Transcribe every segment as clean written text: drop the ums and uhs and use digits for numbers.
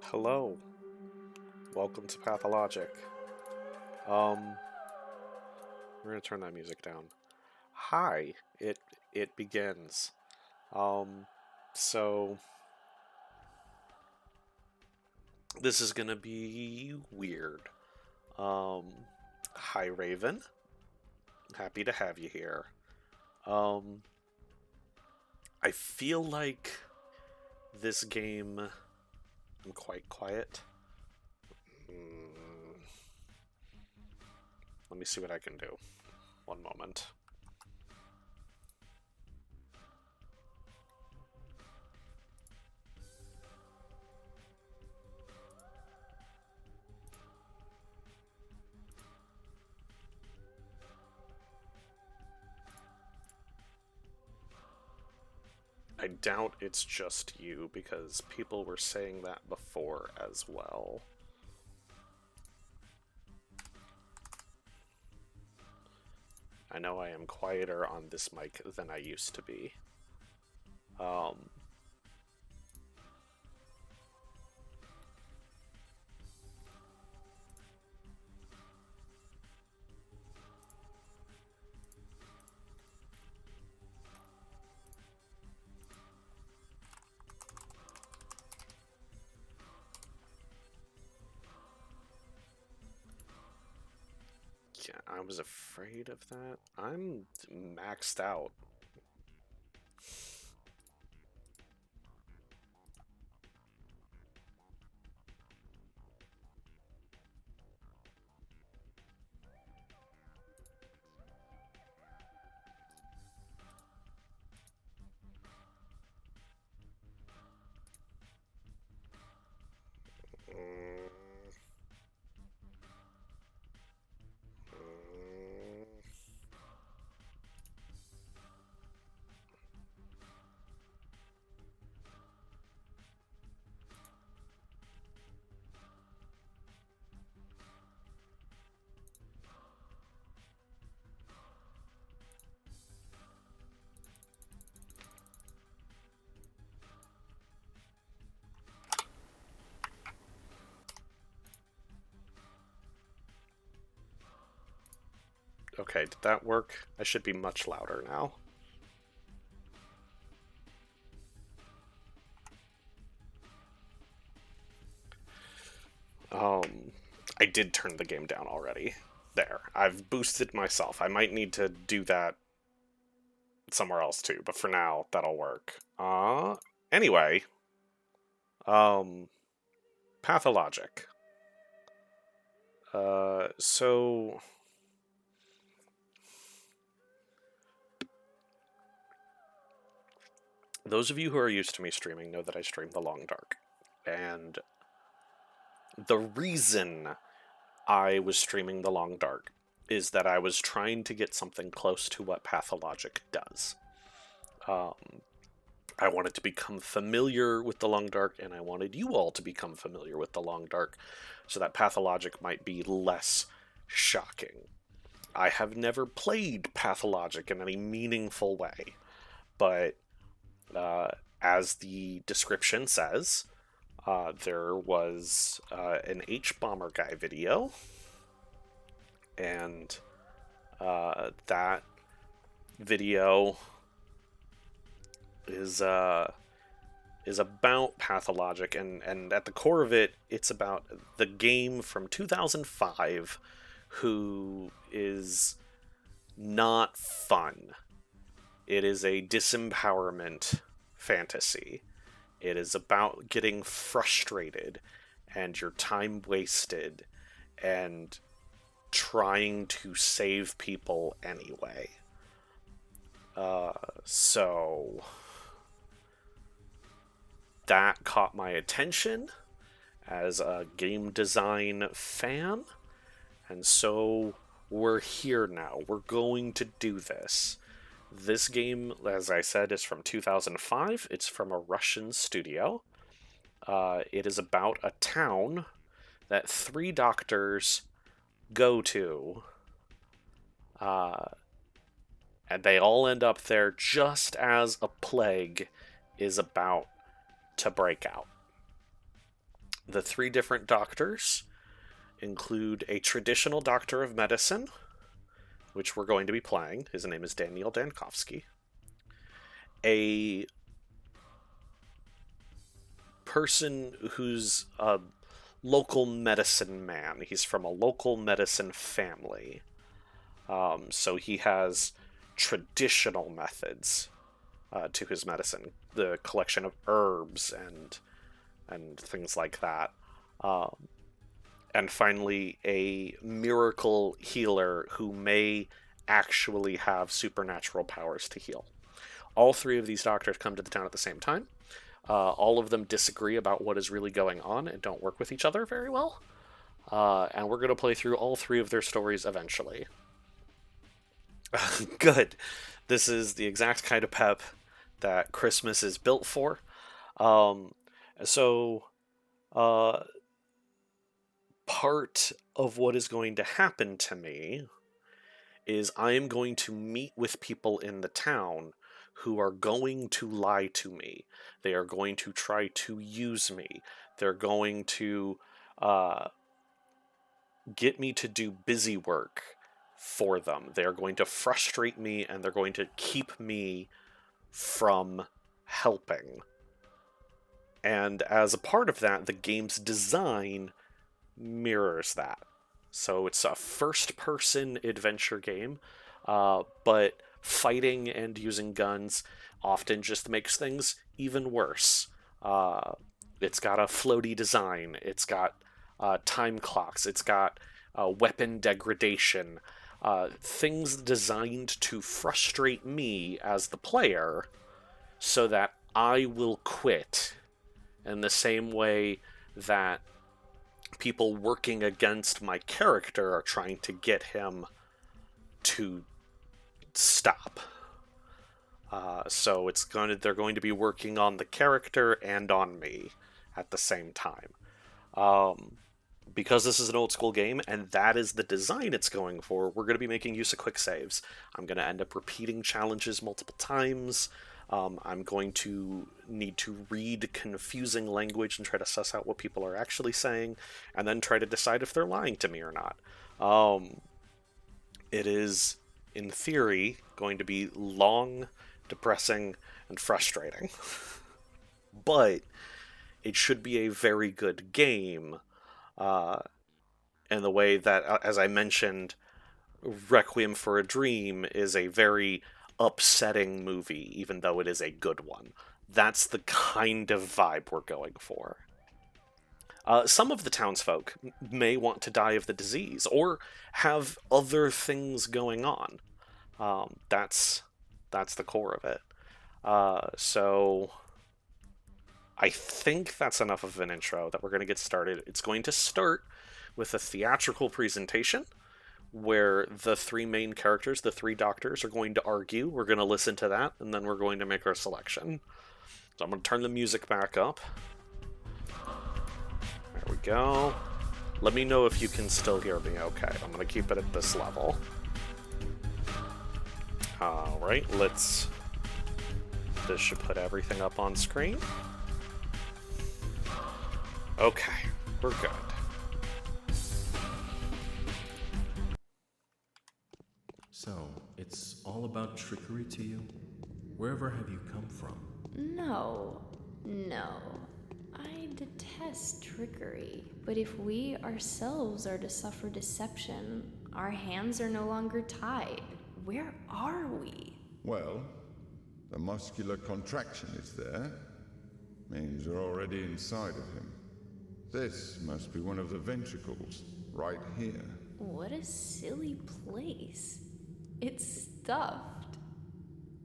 Hello. Welcome to Pathologic. We're gonna turn that music down. Hi. It begins. Um, so this is gonna be weird. Hi Raven. Happy to have you here. Um, I feel like this game. I'm quite quiet. Let me see what I can do. One moment. I doubt it's just you, because people were saying that before as well. I know I am quieter on this mic than I used to be. Yeah, I was afraid of that. I'm maxed out. Okay, did that work? I should be much louder now. I did turn the game down already. There, I've boosted myself. I might need to do that somewhere else too, but for now, that'll work. Anyway, Pathologic. So those of you who are used to me streaming know that I stream The Long Dark. And the reason I was streaming The Long Dark is that I was trying to get something close to what Pathologic does. I wanted to become familiar with The Long Dark, and I wanted you all to become familiar with The Long Dark, so that Pathologic might be less shocking. I have never played Pathologic in any meaningful way, but as the description says, there was an HBomberGuy video, and that video is about Pathologic, and at the core of it, it's about the game from 2005, who is not fun. It is a disempowerment fantasy. It is about getting frustrated and your time wasted and trying to save people anyway. So that caught my attention as a game design fan, and so we're here now. We're going to do this. This game, as I said, is from 2005. It's from a Russian studio. It is about a town that 3 doctors go to, and they all end up there just as a plague is about to break out. The 3 different doctors include a traditional doctor of medicine, which we're going to be playing. His name is Daniil Dankovsky. A person who's a local medicine man. He's from a local medicine family. So he has traditional methods to his medicine, the collection of herbs and things like that. And finally, a miracle healer who may actually have supernatural powers to heal. All 3 of these doctors come to the town at the same time. All of them disagree about what is really going on and don't work with each other very well. And we're going to play through all 3 of their stories eventually. Good. This is the exact kind of pep that Christmas is built for. So, part of what is going to happen to me is I am going to meet with people in the town who are going to lie to me. They are going to try to use me. They're going to get me to do busy work for them. They're going to frustrate me, and they're going to keep me from helping. And as a part of that, the game's design mirrors that. So it's a first-person adventure game, but fighting and using guns often just makes things even worse. It's got a floaty design. It's got time clocks. It's got weapon degradation. Things designed to frustrate me as the player so that I will quit in the same way that people working against my character are trying to get him to stop. So they're going to be working on the character and on me at the same time. Because this is an old school game and that is the design it's going for, we're going to be making use of quick saves. I'm going to end up repeating challenges multiple times. I'm going to need to read confusing language and try to suss out what people are actually saying, and then try to decide if they're lying to me or not. It is, in theory, going to be long, depressing, and frustrating. But it should be a very good game, in the way that, as I mentioned, Requiem for a Dream is a very upsetting movie, even though it is a good one. That's the kind of vibe we're going for. Some of the townsfolk may want to die of the disease, or have other things going on. That's the core of it. So I think that's enough of an intro that we're going to get started. It's going to start with a theatrical presentation where the 3 main characters, the 3 doctors, are going to argue. We're going to listen to that, and then we're going to make our selection. So I'm going to turn the music back up. There we go. Let me know if you can still hear me okay. I'm going to keep it at this level. Alright, this should put everything up on screen. Okay, we're good. So, it's all about trickery to you? Wherever have you come from? No. I detest trickery. But if we ourselves are to suffer deception, our hands are no longer tied. Where are we? Well, the muscular contraction is there. Means you're already inside of him. This must be one of the ventricles, right here. What a silly place. It's stuffed.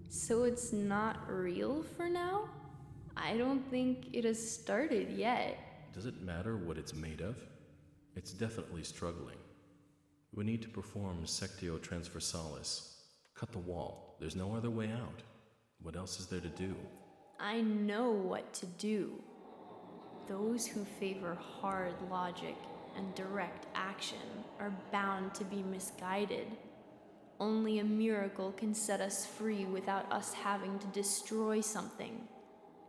So it's not real for now? I don't think it has started yet. Does it matter what it's made of? It's definitely struggling. We need to perform Sectio Transversalis. Cut the wall. There's no other way out. What else is there to do? I know what to do. Those who favor hard logic and direct action are bound to be misguided. Only a miracle can set us free without us having to destroy something.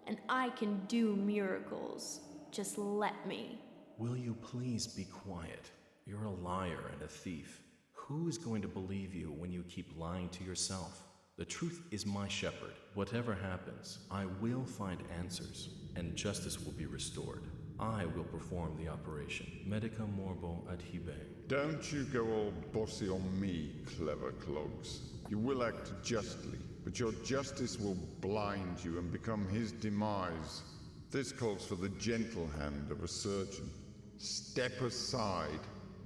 and I can do miracles. Just let me. Will you please be quiet? You're a liar and a thief. Who is going to believe you when you keep lying to yourself? The truth is my shepherd. Whatever happens, I will find answers, and justice will be restored. I will perform the operation. Medica morbo adhibe. Don't you go all bossy on me, clever clogs. You will act justly, but your justice will blind you and become his demise. This calls for the gentle hand of a surgeon. Step aside,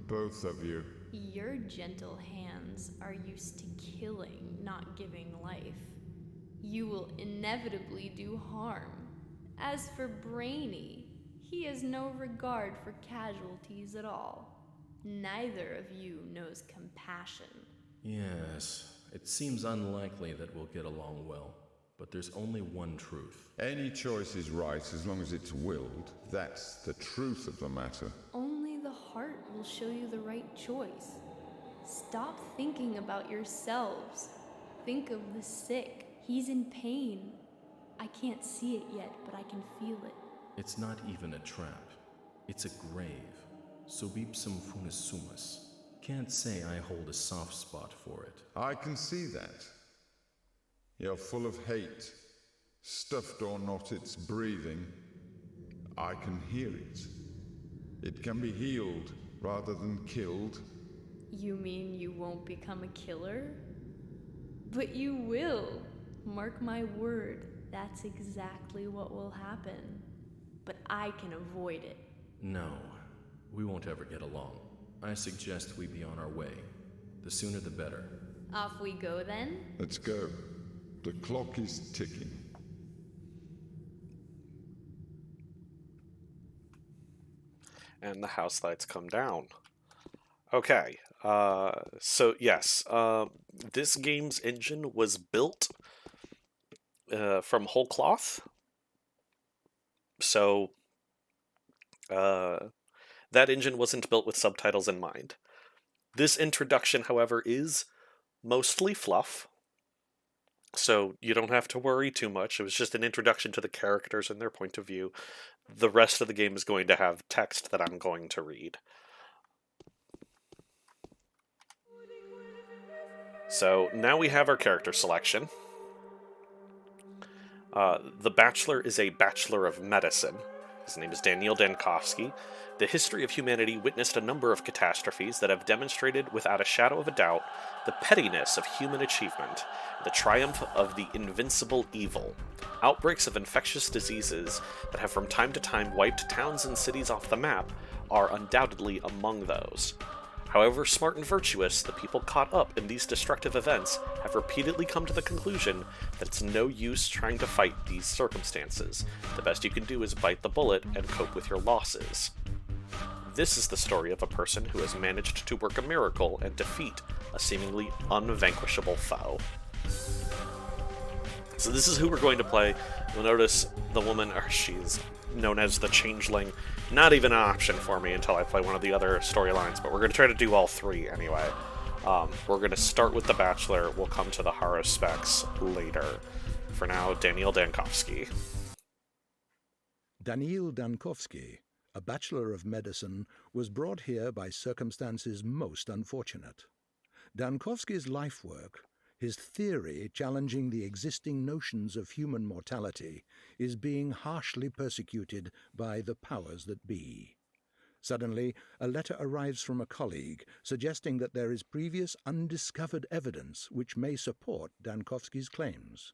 both of you. Your gentle hands are used to killing, not giving life. You will inevitably do harm. As for Brainy, he has no regard for casualties at all. Neither of you knows compassion. Yes, it seems unlikely that we'll get along well, but there's only one truth. Any choice is right as long as it's willed. That's the truth of the matter. Only the heart will show you the right choice. Stop thinking about yourselves. Think of the sick. He's in pain. I can't see it yet, but I can feel it. It's not even a trap. It's a grave. Subipsum funis sumus. Can't say I hold a soft spot for it. I can see that. You're full of hate. Stuffed or not, it's breathing. I can hear it. It can be healed rather than killed. You mean you won't become a killer? But you will. Mark my word, that's exactly what will happen. But I can avoid it. No, we won't ever get along. I suggest we be on our way. The sooner the better. Off we go then? Let's go. The clock is ticking. And the house lights come down. Okay, so yes, this game's engine was built from whole cloth. So that engine wasn't built with subtitles in mind. This introduction, however, is mostly fluff. So you don't have to worry too much. It was just an introduction to the characters and their point of view. The rest of the game is going to have text that I'm going to read. So now we have our character selection. The Bachelor is a Bachelor of Medicine. His name is Daniil Dankovsky. The history of humanity witnessed a number of catastrophes that have demonstrated without a shadow of a doubt the pettiness of human achievement, the triumph of the invincible evil. Outbreaks of infectious diseases that have from time to time wiped towns and cities off the map are undoubtedly among those. However smart and virtuous, the people caught up in these destructive events have repeatedly come to the conclusion that it's no use trying to fight these circumstances. The best you can do is bite the bullet and cope with your losses. This is the story of a person who has managed to work a miracle and defeat a seemingly unvanquishable foe. So this is who we're going to play. You'll notice the woman, or she's known as the Changeling, not even an option for me until I play one of the other storylines, but we're going to try to do all three anyway. We're going to start with the Bachelor. We'll come to the Haruspecs later. For now, Daniil Dankovsky. Daniil Dankovsky, a Bachelor of Medicine, was brought here by circumstances most unfortunate. Dankovsky's life work, his theory challenging the existing notions of human mortality, is being harshly persecuted by the powers that be. Suddenly, a letter arrives from a colleague suggesting that there is previous undiscovered evidence which may support Dankovsky's claims.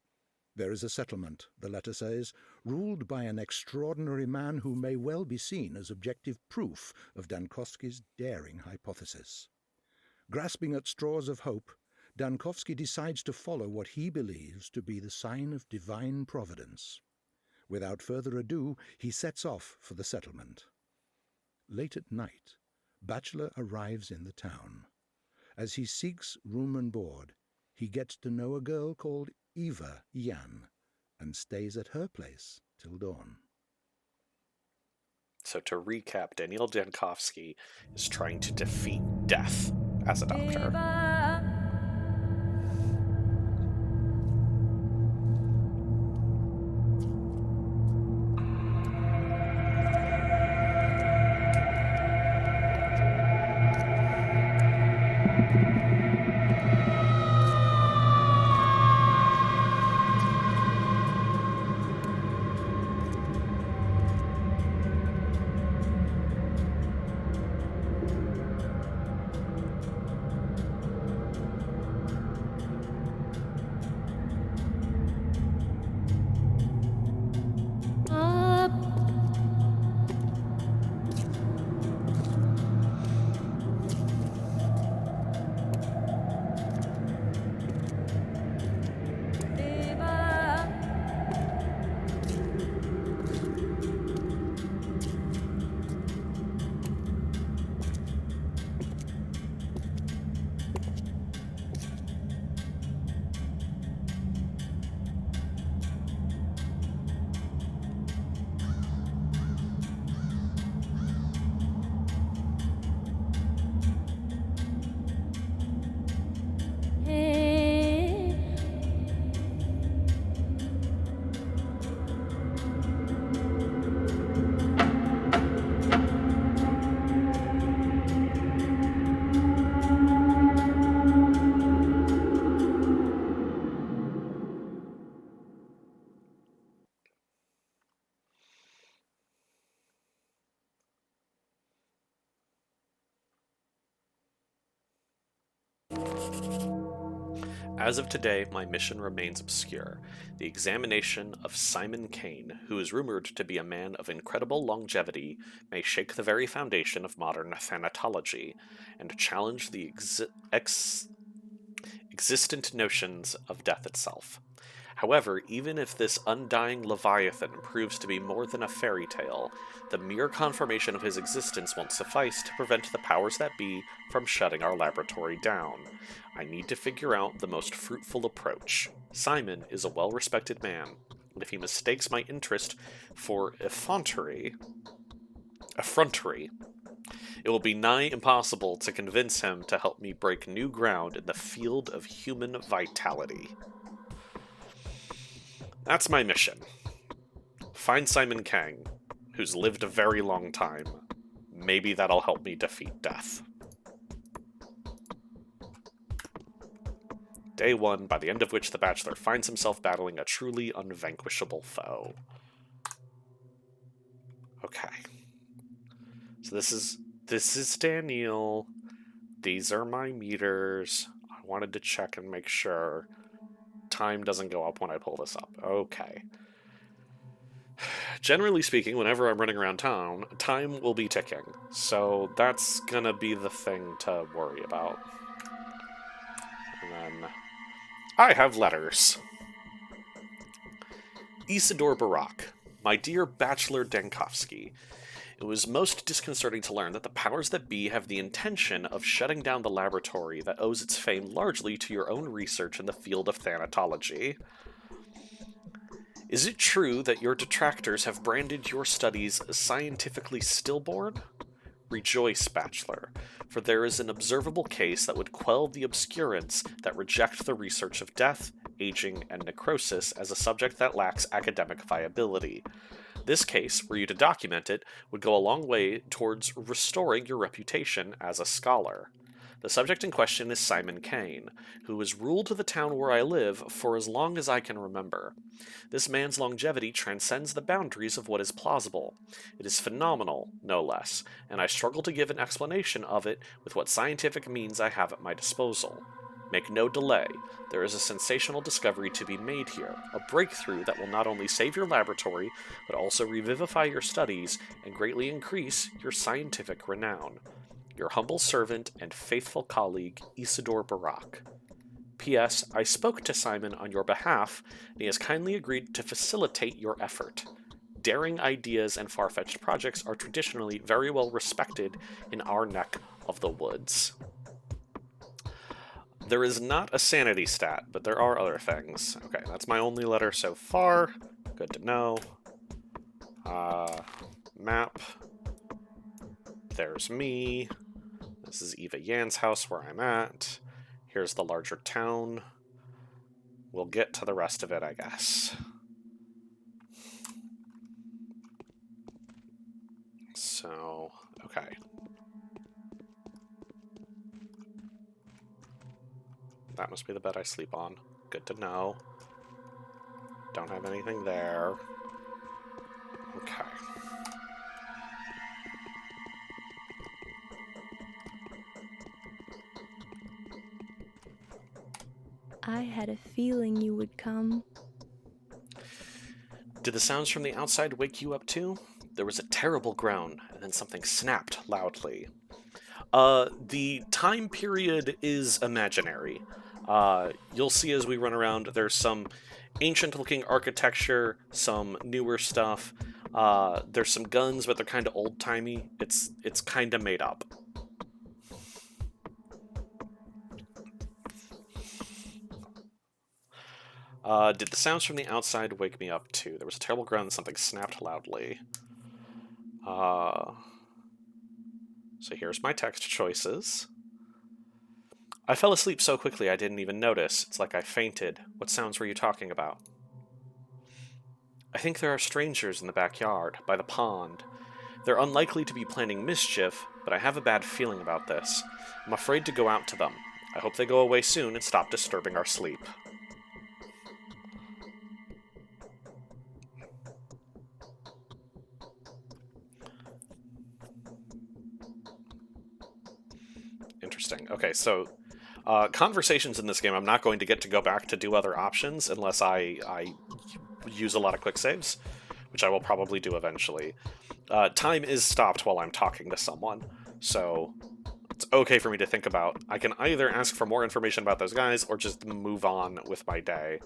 There is a settlement, the letter says, ruled by an extraordinary man who may well be seen as objective proof of Dankovsky's daring hypothesis. Grasping at straws of hope, Dankovsky decides to follow what he believes to be the sign of divine providence. Without further ado, he sets off for the settlement. Late at night, Bachelor arrives in the town. As he seeks room and board, he gets to know a girl called Eva Yan and stays at her place till dawn. So to recap, Daniil Dankovsky is trying to defeat death as a doctor. As of today, my mission remains obscure. The examination of Simon Kane, who is rumored to be a man of incredible longevity, may shake the very foundation of modern thanatology and challenge the existent notions of death itself. However, even if this undying Leviathan proves to be more than a fairy tale, the mere confirmation of his existence won't suffice to prevent the powers that be from shutting our laboratory down. I need to figure out the most fruitful approach. Simon is a well-respected man, and if he mistakes my interest for effrontery, it will be nigh impossible to convince him to help me break new ground in the field of human vitality. That's my mission. Find Simon Kang, who's lived a very long time. Maybe that'll help me defeat death. Day 1, by the end of which the Bachelor finds himself battling a truly unvanquishable foe. Okay. So this is Daniil. These are my meters. I wanted to check and make sure time doesn't go up when I pull this up. Okay. Generally speaking, whenever I'm running around town, time will be ticking. So that's gonna be the thing to worry about. And then I have letters. Isidore Barak, my dear Bachelor Dankovsky. It was most disconcerting to learn that the powers that be have the intention of shutting down the laboratory that owes its fame largely to your own research in the field of thanatology. Is it true that your detractors have branded your studies as scientifically stillborn? Rejoice, Bachelor, for there is an observable case that would quell the obscurants that reject the research of death, aging, and necrosis as a subject that lacks academic viability. This case, were you to document it, would go a long way towards restoring your reputation as a scholar. The subject in question is Simon Kane, who has ruled the town where I live for as long as I can remember. This man's longevity transcends the boundaries of what is plausible. It is phenomenal, no less, and I struggle to give an explanation of it with what scientific means I have at my disposal. Make no delay. There is a sensational discovery to be made here, a breakthrough that will not only save your laboratory, but also revivify your studies and greatly increase your scientific renown. Your humble servant and faithful colleague, Isidore Barak. P.S. I spoke to Simon on your behalf, and he has kindly agreed to facilitate your effort. Daring ideas and far-fetched projects are traditionally very well respected in our neck of the woods. There is not a sanity stat, but there are other things. Okay, that's my only letter so far. Good to know. Map. There's me. This is Eva Yan's house where I'm at. Here's the larger town. We'll get to the rest of it, I guess. So, okay. That must be the bed I sleep on. Good to know. Don't have anything there. Okay. I had a feeling you would come. Did the sounds from the outside wake you up too? There was a terrible groan, and then something snapped loudly. The time period is imaginary. You'll see as we run around, there's some ancient-looking architecture, some newer stuff. There's some guns, but they're kind of old-timey. It's kind of made up. Did the sounds from the outside wake me up too? There was a terrible groan and something snapped loudly. So here's my text choices. I fell asleep so quickly I didn't even notice. It's like I fainted. What sounds were you talking about? I think there are strangers in the backyard, by the pond. They're unlikely to be planning mischief, but I have a bad feeling about this. I'm afraid to go out to them. I hope they go away soon and stop disturbing our sleep. Interesting. Okay, so Conversations in this game, I'm not going to get to go back to do other options unless I use a lot of quick saves, which I will probably do eventually. Time is stopped while I'm talking to someone, so it's okay for me to think about. I can either ask for more information about those guys or just move on with my day,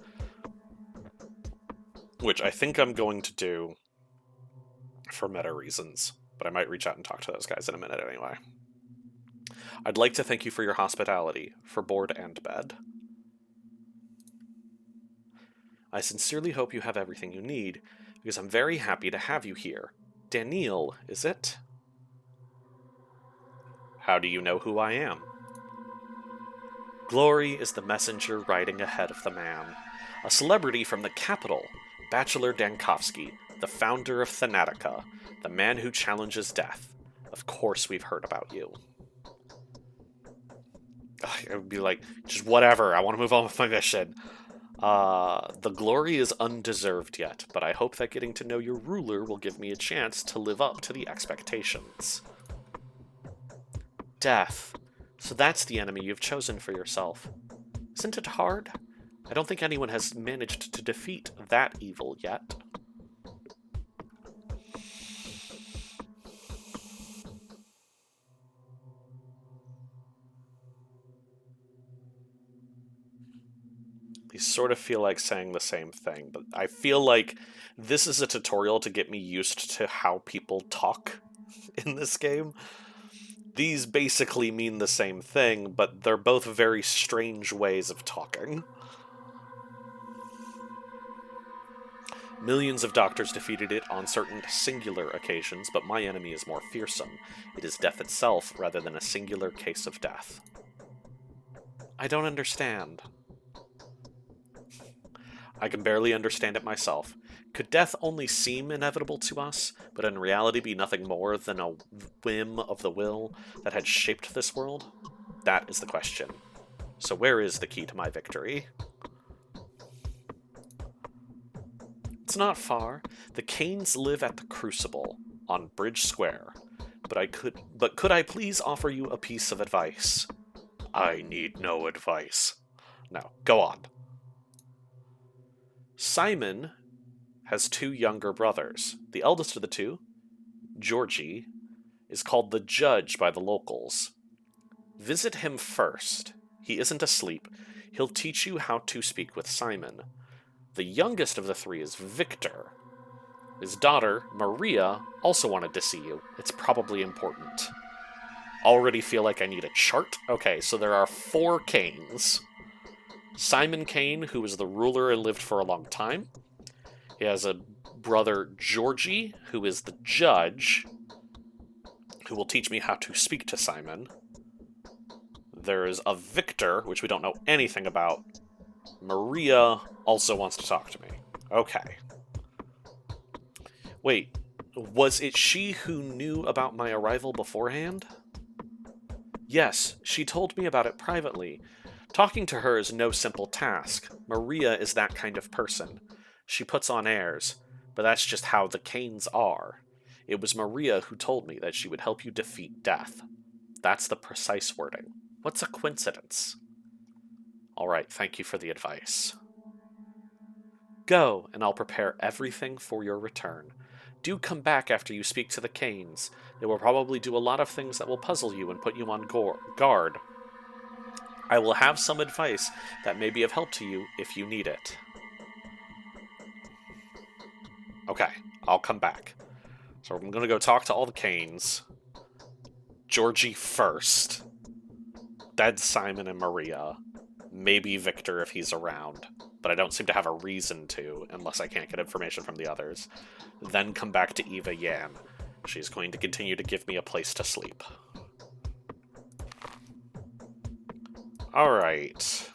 which I think I'm going to do for meta reasons, but I might reach out and talk to those guys in a minute anyway. I'd like to thank you for your hospitality, for board and bed. I sincerely hope you have everything you need, because I'm very happy to have you here. Daniil, is it? How do you know who I am? Glory is the messenger riding ahead of the man. A celebrity from the capital, Bachelor Dankovsky, the founder of Thanatica, the man who challenges death. Of course we've heard about you. I would be like, just whatever, I want to move on with my mission. The glory is undeserved yet, but I hope that getting to know your ruler will give me a chance to live up to the expectations. Death. So that's the enemy you've chosen for yourself. Isn't it hard? I don't think anyone has managed to defeat that evil yet. These sort of feel like saying the same thing, but I feel like this is a tutorial to get me used to how people talk in this game. These basically mean the same thing, but they're both very strange ways of talking. Millions of doctors defeated it on certain singular occasions, but my enemy is more fearsome. It is death itself rather than a singular case of death. I don't understand. I can barely understand it myself. Could death only seem inevitable to us, but in reality be nothing more than a whim of the will that had shaped this world? That is the question. So where is the key to my victory? It's not far. The Canes live at the Crucible, on Bridge Square. But could I please offer you a piece of advice? I need no advice. No, go on. Simon has two younger brothers. The eldest of the two, Georgie, is called the Judge by the locals. Visit him first. He isn't asleep. He'll teach you how to speak with Simon. The youngest of the three is Victor. His daughter, Maria, also wanted to see you. It's probably important. Already feel like I need a chart? Okay, so there are 4 Canes. Simon Kane, who was the ruler and lived for a long time. He has a brother, Georgie, who is the judge, who will teach me how to speak to Simon. There is a Victor, which we don't know anything about. Maria also wants to talk to me. Okay. Wait, was it she who knew about my arrival beforehand? Yes, she told me about it privately. Talking to her is no simple task. Maria is that kind of person. She puts on airs, but that's just how the Canes are. It was Maria who told me that she would help you defeat death. That's the precise wording. What's a coincidence? Alright, thank you for the advice. Go, and I'll prepare everything for your return. Do come back after you speak to the Canes. They will probably do a lot of things that will puzzle you and put you on guard. I will have some advice that may be of help to you if you need it. Okay, I'll come back. So I'm going to go talk to all the Canes. Georgie first. Dead Simon and Maria. Maybe Victor if he's around. But I don't seem to have a reason to, unless I can't get information from the others. Then come back to Eva Yan. She's going to continue to give me a place to sleep. Alright.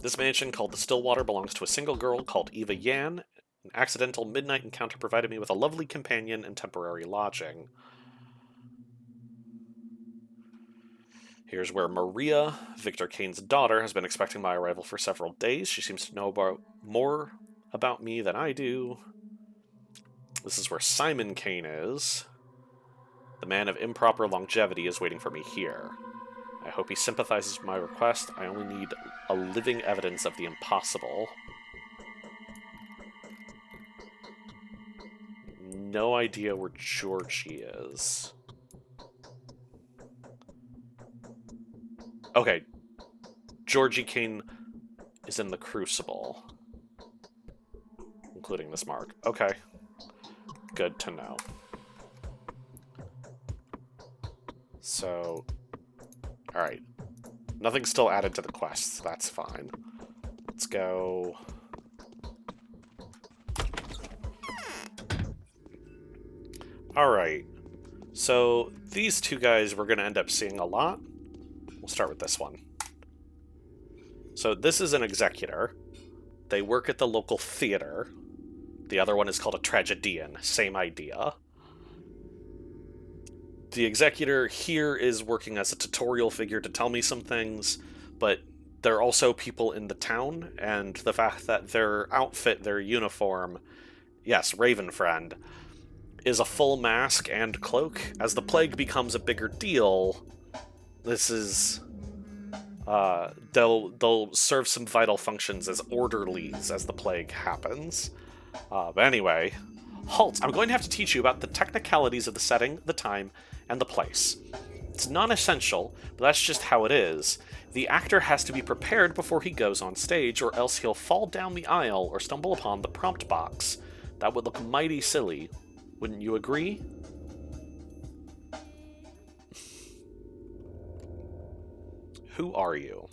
This mansion, called the Stillwater, belongs to a single girl called Eva Yan. An accidental midnight encounter provided me with a lovely companion and temporary lodging. Here's where Maria, Victor Kane's daughter, has been expecting my arrival for several days. She seems to know more about me than I do. This is where Simon Kane is. The man of improper longevity is waiting for me here. I hope he sympathizes with my request. I only need a living evidence of the impossible. No idea where Georgie is. Okay. Georgie Kane is in the Crucible. Including this mark. Okay. Good to know. So... Alright. Nothing's still added to the quests. That's fine. Let's go... Alright. So, these two guys we're going to end up seeing a lot. We'll start with this one. So, this is an executor. They work at the local theater. The other one is called a tragedian. Same idea. The executor here is working as a tutorial figure to tell me some things, but there are also people in the town, and the fact that their outfit, their uniform, yes, Raven Friend, is a full mask and cloak. As the plague becomes a bigger deal, this is... they'll serve some vital functions as orderlies as the plague happens. But anyway, halt! I'm going to have to teach you about the technicalities of the setting, the time, and the place. It's non-essential, but that's just how it is. The actor has to be prepared before he goes on stage, or else he'll fall down the aisle or stumble upon the prompt box. That would look mighty silly. Wouldn't you agree? Who are you?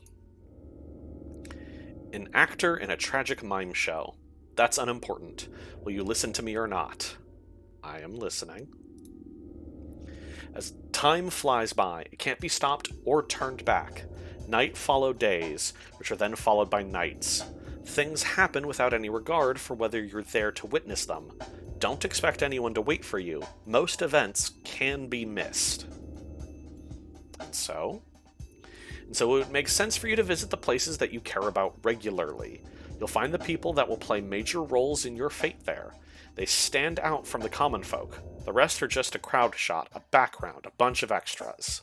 An actor in a tragic mime show. That's unimportant. Will you listen to me or not? I am listening. As time flies by, it can't be stopped or turned back. Night follow days, which are then followed by nights. Things happen without any regard for whether you're there to witness them. Don't expect anyone to wait for you. Most events can be missed. And so it would make sense for you to visit the places that you care about regularly. You'll find the people that will play major roles in your fate there. They stand out from the common folk. The rest are just a crowd shot, a background, a bunch of extras.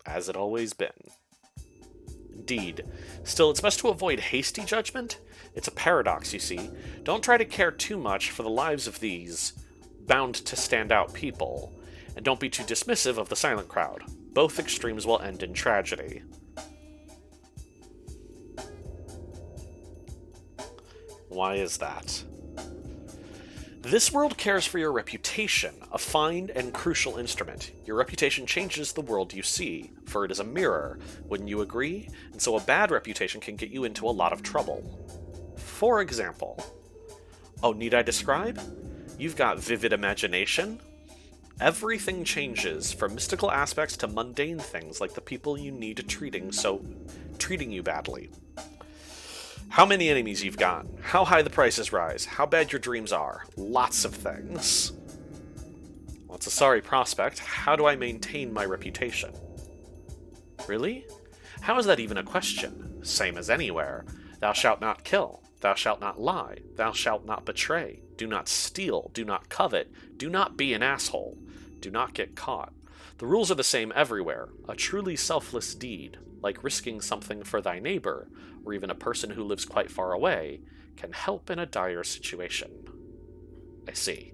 As it always been. Indeed. Still, it's best to avoid hasty judgment. It's a paradox, you see. Don't try to care too much for the lives of these bound-to-stand-out people, and don't be too dismissive of the silent crowd. Both extremes will end in tragedy. Why is that? This world cares for your reputation, a fine and crucial instrument. Your reputation changes the world you see, for it is a mirror. Wouldn't you agree? And so a bad reputation can get you into a lot of trouble. For example... Oh, need I describe? You've got vivid imagination. Everything changes, from mystical aspects to mundane things like the people you need treating you badly. How many enemies you've got, how high the prices rise, how bad your dreams are. Lots of things. Well, it's a sorry prospect. How do I maintain my reputation? Really? How is that even a question? Same as anywhere. Thou shalt not kill. Thou shalt not lie. Thou shalt not betray. Do not steal. Do not covet. Do not be an asshole. Do not get caught. The rules are the same everywhere. A truly selfless deed, like risking something for thy neighbor, or even a person who lives quite far away, can help in a dire situation. I see.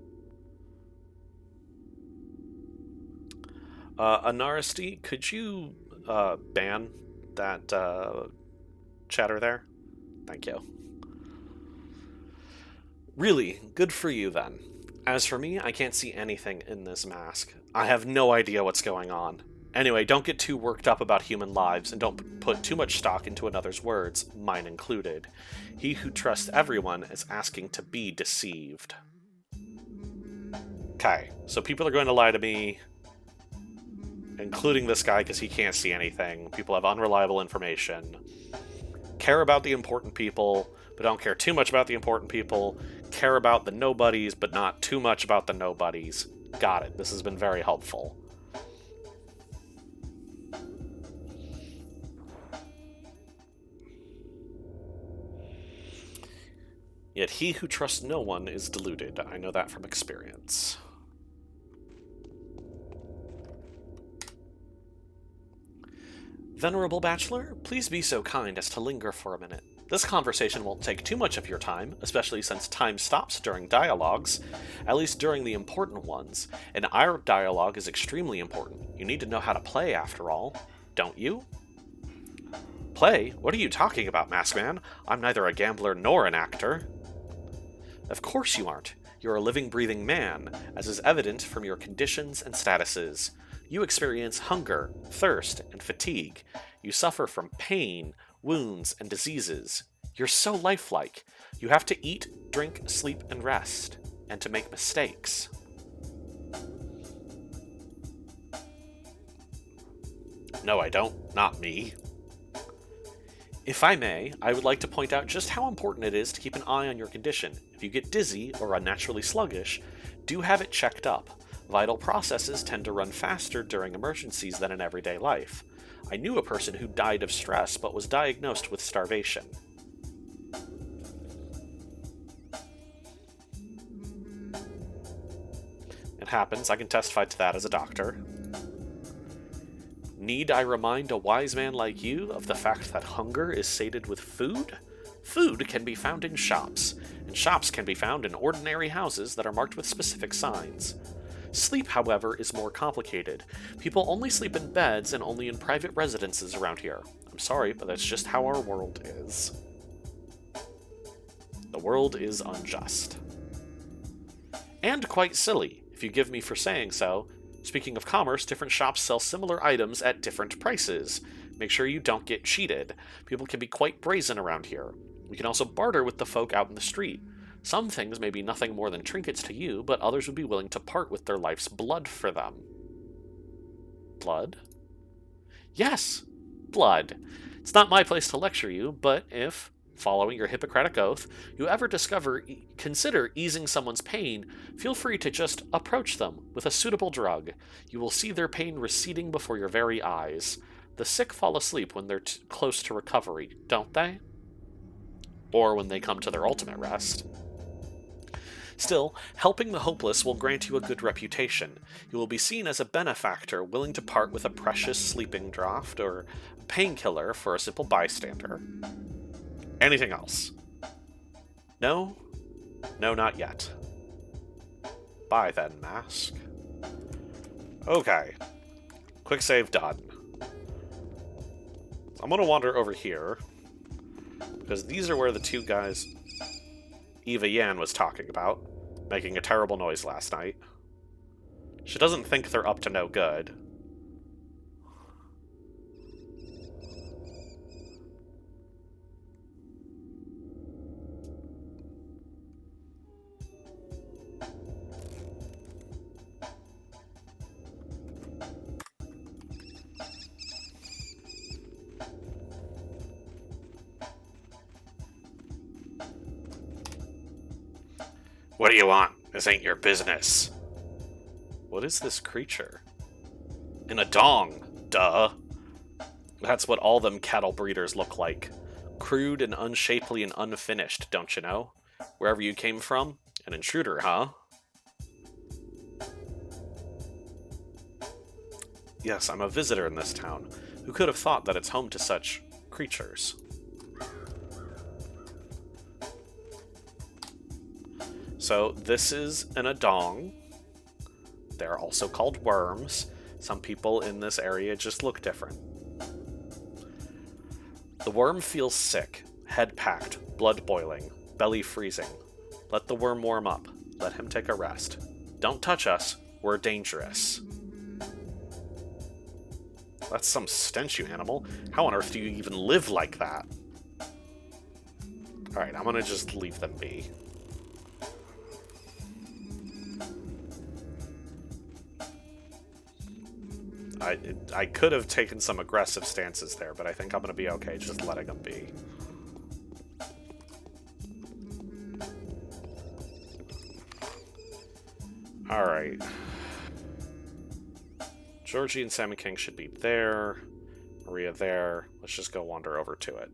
Anaristi, could you ban that chatter there? Thank you. Really, good for you then. As for me, I can't see anything in this mask. I have no idea what's going on. Anyway, don't get too worked up about human lives, and don't put too much stock into another's words, mine included. He who trusts everyone is asking to be deceived. Okay, so people are going to lie to me, including this guy because he can't see anything. People have unreliable information. Care about the important people, but don't care too much about the important people. Care about the nobodies, but not too much about the nobodies. Got it. This has been very helpful. Yet he who trusts no one is deluded. I know that from experience. Venerable Bachelor, please be so kind as to linger for a minute. This conversation won't take too much of your time, especially since time stops during dialogues, at least during the important ones, and our dialogue is extremely important. You need to know how to play, after all, don't you? Play? What are you talking about, Maskman? I'm neither a gambler nor an actor. Of course you aren't. You're a living, breathing man, as is evident from your conditions and statuses. You experience hunger, thirst, and fatigue. You suffer from pain, wounds, and diseases. You're so lifelike. You have to eat, drink, sleep, and rest, and to make mistakes. No, I don't. Not me. If I may, I would like to point out just how important it is to keep an eye on your condition. If you get dizzy or unnaturally sluggish, do have it checked up. Vital processes tend to run faster during emergencies than in everyday life. I knew a person who died of stress but was diagnosed with starvation. It happens, I can testify to that as a doctor. Need I remind a wise man like you of the fact that hunger is sated with food? Food can be found in shops, and shops can be found in ordinary houses that are marked with specific signs. Sleep, however, is more complicated. People only sleep in beds and only in private residences around here. I'm sorry, but that's just how our world is. The world is unjust. And quite silly, if you give me for saying so. Speaking of commerce, different shops sell similar items at different prices. Make sure you don't get cheated. People can be quite brazen around here. We can also barter with the folk out in the street. Some things may be nothing more than trinkets to you, but others would be willing to part with their life's blood for them. Blood? Yes, blood. It's not my place to lecture you, but if, following your Hippocratic oath, you ever consider easing someone's pain, feel free to just approach them with a suitable drug. You will see their pain receding before your very eyes. The sick fall asleep when they're close to recovery, don't they? Or when they come to their ultimate rest. Still, helping the hopeless will grant you a good reputation. You will be seen as a benefactor willing to part with a precious sleeping draught or a painkiller for a simple bystander. Anything else? No? No, not yet. Bye then, Mask. Okay. Quick save done. I'm gonna wander over here, because these are where the two guys Eva Yan was talking about, making a terrible noise last night. She doesn't think they're up to no good. What do you want? This ain't your business. What is this creature? In a dong, duh. That's what all them cattle breeders look like. Crude and unshapely and unfinished, don't you know? Wherever you came from? An intruder, huh? Yes, I'm a visitor in this town. Who could have thought that it's home to such creatures? So this is an adong. They're also called worms. Some people in this area just look different. The worm feels sick, head packed, blood boiling, belly freezing. Let the worm warm up. Let him take a rest. Don't touch us. We're dangerous. That's some stench, you animal. How on earth do you even live like that? Alright, I'm gonna just leave them be. I could have taken some aggressive stances there, but I think I'm going to be okay just letting them be. Alright. Georgie and Sammy King should be there. Maria there. Let's just go wander over to it.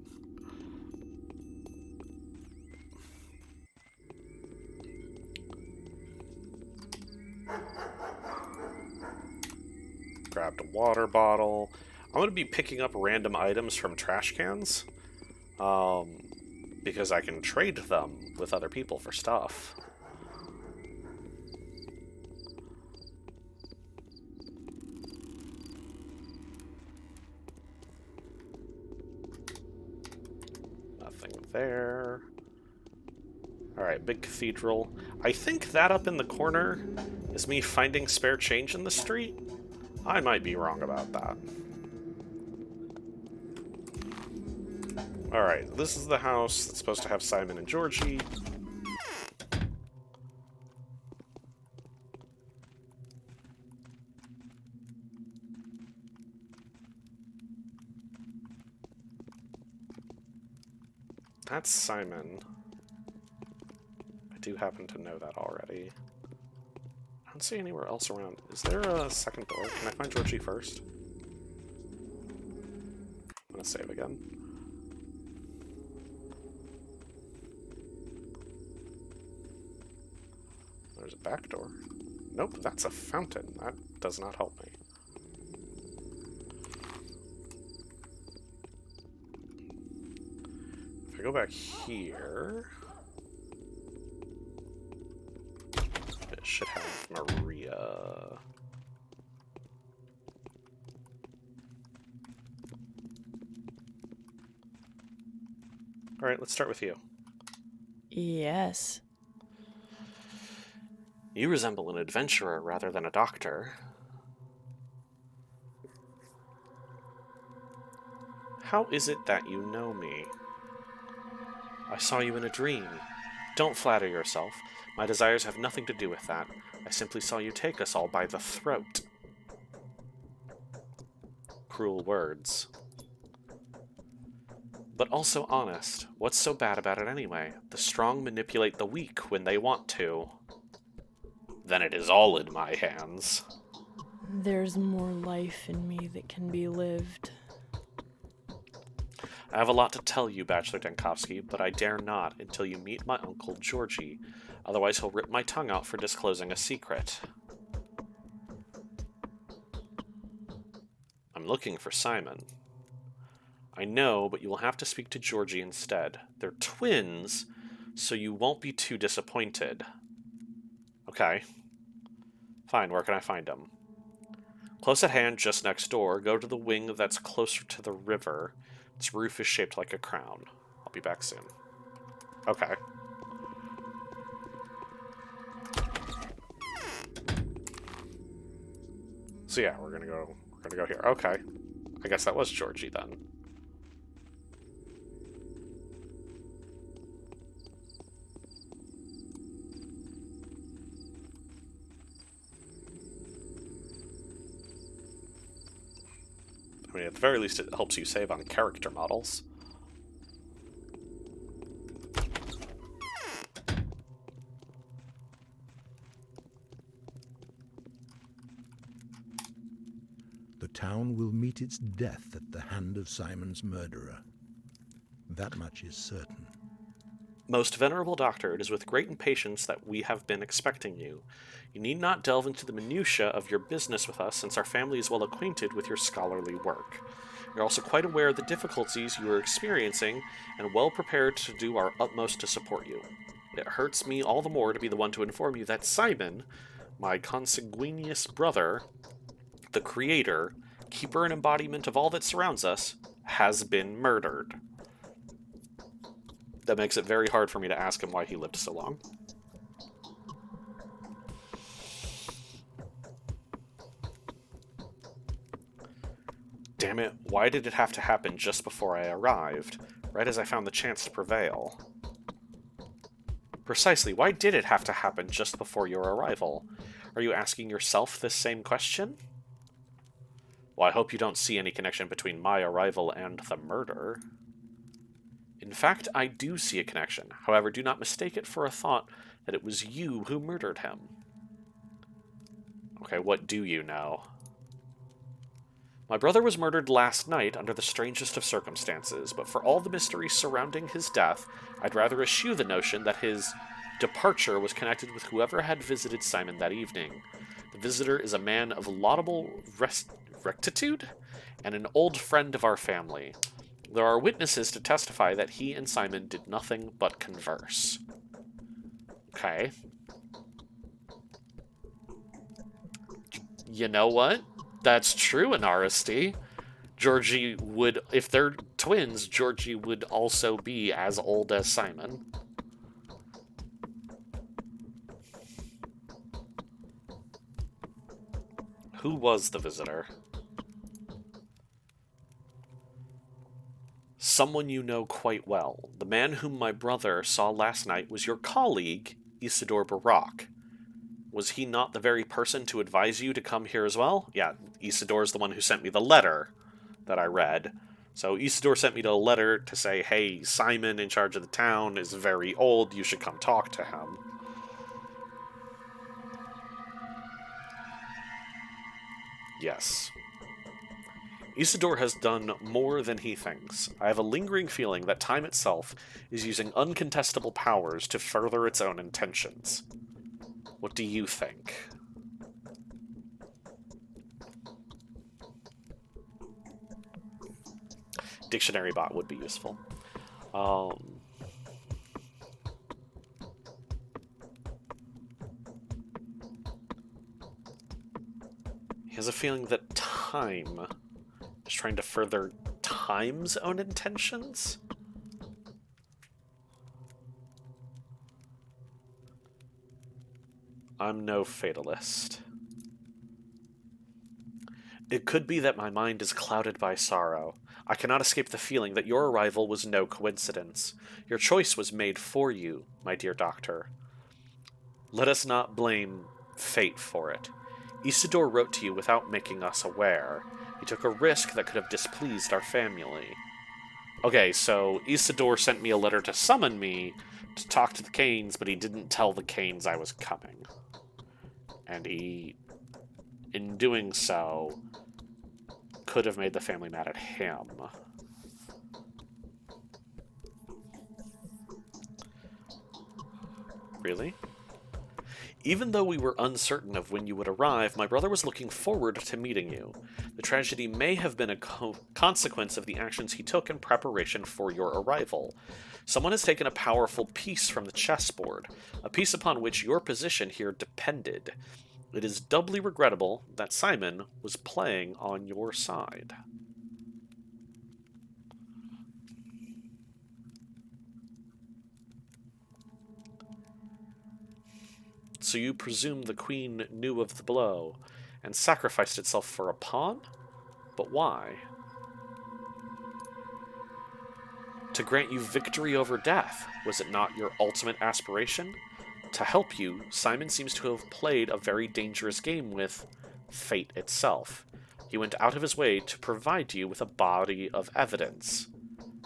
Grabbed a water bottle. I'm going to be picking up random items from trash cans, because I can trade them with other people for stuff. Nothing there. Alright, big cathedral. I think that up in the corner is me finding spare change in the street. I might be wrong about that. Alright, this is the house that's supposed to have Simon and Georgie. That's Simon. I do happen to know that already. I don't see anywhere else around. Is there a second door? Can I find Georgie first? I'm gonna save again. There's a back door. Nope, that's a fountain. That does not help me. If I go back here... it should have Maria. Alright, let's start with you. Yes. You resemble an adventurer rather than a doctor. How is it that you know me? I saw you in a dream. Don't flatter yourself. My desires have nothing to do with that. I simply saw you take us all by the throat. Cruel words. But also honest. What's so bad about it anyway? The strong manipulate the weak when they want to. Then it is all in my hands. There's more life in me that can be lived. I have a lot to tell you, Bachelor Dankovsky, but I dare not until you meet my uncle Georgie. Otherwise he'll rip my tongue out for disclosing a secret. I'm looking for Simon. I know, but you will have to speak to Georgie instead. They're twins, so you won't be too disappointed. Okay. Fine, where can I find him? Close at hand, just next door, go to the wing that's closer to the river. Its roof is shaped like a crown. I'll be back soon. Okay. So yeah, we're gonna go here. Okay. I guess that was Georgie then. I mean, at the very least, it helps you save on character models. The town will meet its death at the hand of Simon's murderer. That much is certain. Most venerable doctor, it is with great impatience that we have been expecting you. You need not delve into the minutiae of your business with us, since our family is well acquainted with your scholarly work. You're also quite aware of the difficulties you are experiencing, and well prepared to do our utmost to support you. It hurts me all the more to be the one to inform you that Simon, my consanguineous brother, the creator, keeper and embodiment of all that surrounds us, has been murdered. That makes it very hard for me to ask him why he lived so long. Damn it, why did it have to happen just before I arrived, right as I found the chance to prevail? Precisely, why did it have to happen just before your arrival? Are you asking yourself this same question? Well, I hope you don't see any connection between my arrival and the murder. In fact, I do see a connection. However, do not mistake it for a thought that it was you who murdered him. Okay, what do you know? My brother was murdered last night under the strangest of circumstances, but for all the mystery surrounding his death, I'd rather eschew the notion that his departure was connected with whoever had visited Simon that evening. The visitor is a man of laudable rectitude and an old friend of our family. There are witnesses to testify that he and Simon did nothing but converse. Okay. You know what? That's true in RSD. Georgie would, if they're twins, Georgie would also be as old as Simon. Who was the visitor? Someone you know quite well. The man whom my brother saw last night was your colleague, Isidore Barak. Was he not the very person to advise you to come here as well? Yeah, Isidore's the one who sent me the letter that I read. So Isidore sent me a letter to say, hey, Simon in charge of the town is very old, you should come talk to him. Yes. Isidore has done more than he thinks. I have a lingering feeling that time itself is using uncontestable powers to further its own intentions. What do you think? Dictionary bot would be useful. He has a feeling that time is trying to further time's own intentions? I'm no fatalist. It could be that my mind is clouded by sorrow. I cannot escape the feeling that your arrival was no coincidence. Your choice was made for you, my dear doctor. Let us not blame fate for it. Isidore wrote to you without making us aware. He took a risk that could have displeased our family. Okay, so Isidore sent me a letter to summon me to talk to the Canes, but he didn't tell the Canes I was coming. And he, in doing so, could have made the family mad at him. Really? Even though we were uncertain of when you would arrive, my brother was looking forward to meeting you. The tragedy may have been a consequence of the actions he took in preparation for your arrival. Someone has taken a powerful piece from the chessboard, a piece upon which your position here depended. It is doubly regrettable that Simon was playing on your side. So you presume the queen knew of the blow and sacrificed itself for a pawn? But why? To grant you victory over death, was it not your ultimate aspiration? To help you, Simon seems to have played a very dangerous game with fate itself. He went out of his way to provide you with a body of evidence.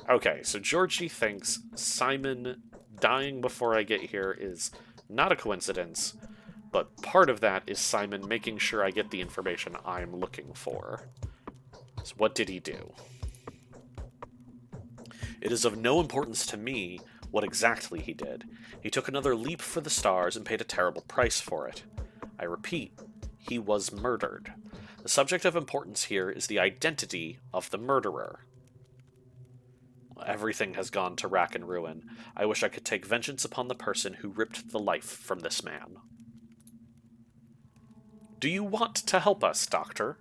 Okay, so Georgie thinks Simon dying before I get here is not a coincidence, but part of that is Simon making sure I get the information I'm looking for. So what did he do? It is of no importance to me what exactly he did. He took another leap for the stars and paid a terrible price for it. I repeat, he was murdered. The subject of importance here is the identity of the murderer. Everything has gone to rack and ruin. I wish I could take vengeance upon the person who ripped the life from this man. Do you want to help us, Doctor?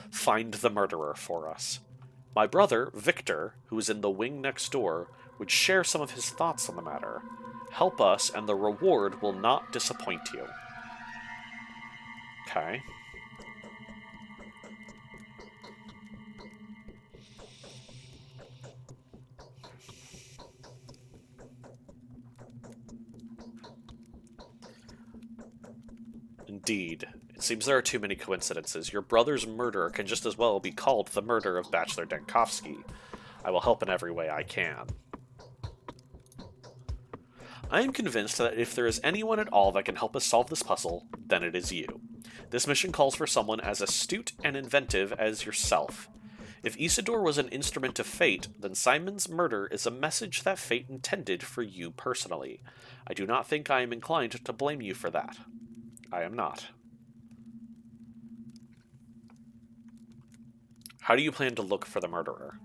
Find the murderer for us. My brother, Victor, who is in the wing next door, would share some of his thoughts on the matter. Help us, and the reward will not disappoint you. Okay. Indeed. It seems there are too many coincidences. Your brother's murder can just as well be called the murder of Bachelor Dankovsky. I will help in every way I can. I am convinced that if there is anyone at all that can help us solve this puzzle, then it is you. This mission calls for someone as astute and inventive as yourself. If Isidore was an instrument of fate, then Simon's murder is a message that fate intended for you personally. I do not think I am inclined to blame you for that. I am not. How do you plan to look for the murderer?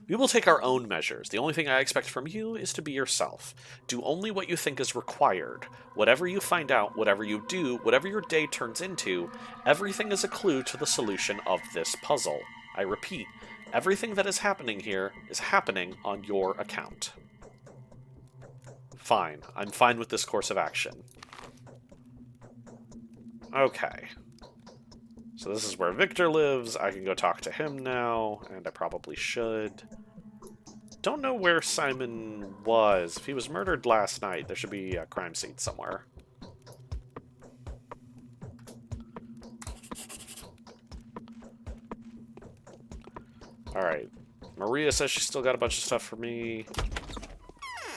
We will take our own measures. The only thing I expect from you is to be yourself. Do only what you think is required. Whatever you find out, whatever you do, whatever your day turns into, everything is a clue to the solution of this puzzle. I repeat, everything that is happening here is happening on your account. Fine. I'm fine with this course of action. Okay. So this is where Victor lives. I can go talk to him now, and I probably should. Don't know where Simon was. If he was murdered last night, there should be a crime scene somewhere. Alright. Maria says she's still got a bunch of stuff for me.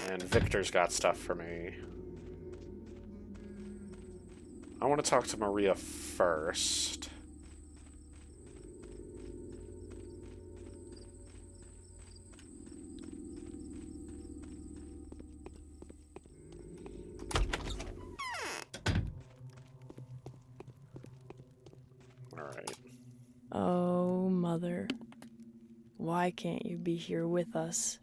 And Victor's got stuff for me. I want to talk to Maria first. Alright. Oh, Mother. Why can't you be here with us?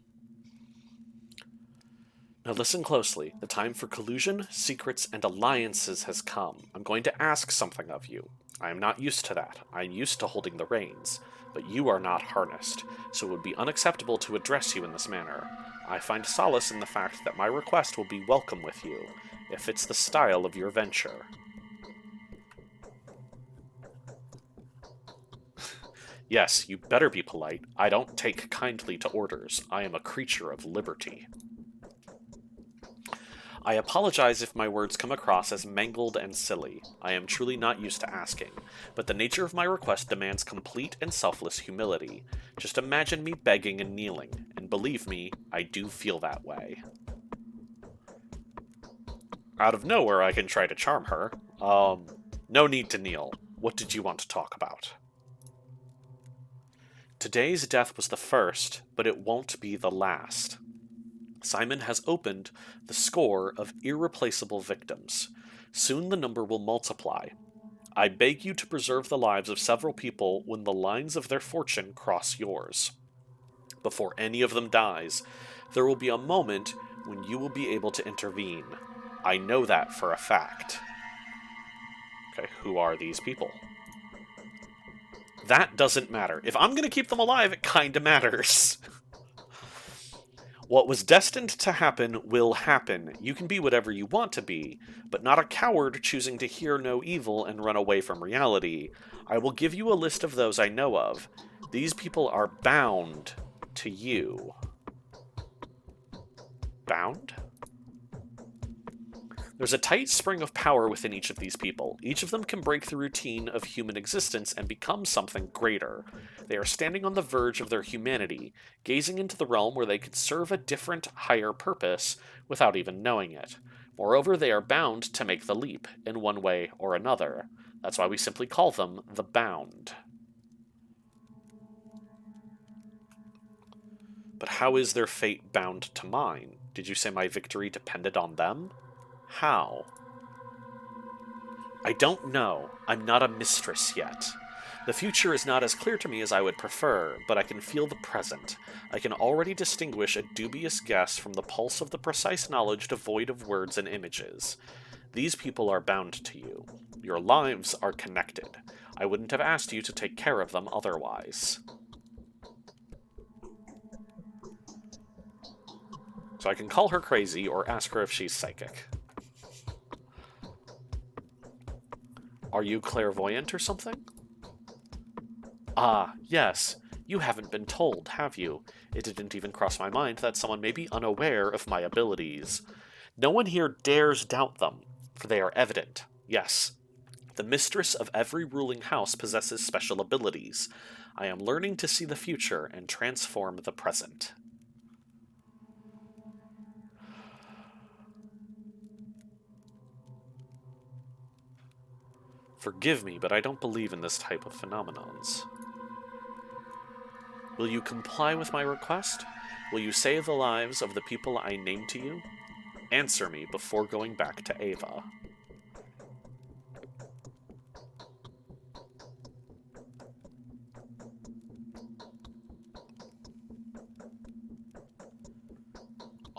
Now listen closely. The time for collusion, secrets, and alliances has come. I'm going to ask something of you. I am not used to that. I'm used to holding the reins. But you are not harnessed, so it would be unacceptable to address you in this manner. I find solace in the fact that my request will be welcome with you, if it's the style of your venture. Yes, you better be polite. I don't take kindly to orders. I am a creature of liberty. I apologize if my words come across as mangled and silly. I am truly not used to asking, but the nature of my request demands complete and selfless humility. Just imagine me begging and kneeling, and believe me, I do feel that way. Out of nowhere, I can try to charm her. No need to kneel. What did you want to talk about? Today's death was the first, but it won't be the last. Simon has opened the score of irreplaceable victims. Soon the number will multiply. I beg you to preserve the lives of several people when the lines of their fortune cross yours. Before any of them dies, there will be a moment when you will be able to intervene. I know that for a fact. Okay, who are these people? That doesn't matter. If I'm going to keep them alive, it kinda matters. What was destined to happen will happen. You can be whatever you want to be, but not a coward choosing to hear no evil and run away from reality. I will give you a list of those I know of. These people are bound to you. Bound? There's a tight spring of power within each of these people. Each of them can break the routine of human existence and become something greater. They are standing on the verge of their humanity, gazing into the realm where they could serve a different, higher purpose without even knowing it. Moreover, they are bound to make the leap, in one way or another. That's why we simply call them the Bound. But how is their fate bound to mine? Did you say my victory depended on them? How? I don't know. I'm not a mistress yet. The future is not as clear to me as I would prefer, but I can feel the present. I can already distinguish a dubious guess from the pulse of the precise knowledge devoid of words and images. These people are bound to you. Your lives are connected. I wouldn't have asked you to take care of them otherwise. So I can call her crazy or ask her if she's psychic. Are you clairvoyant or something? Ah, yes. You haven't been told, have you? It didn't even cross my mind that someone may be unaware of my abilities. No one here dares doubt them, for they are evident. Yes. The mistress of every ruling house possesses special abilities. I am learning to see the future and transform the present. Forgive me, but I don't believe in this type of phenomenons. Will you comply with my request? Will you save the lives of the people I name to you? Answer me before going back to Ava.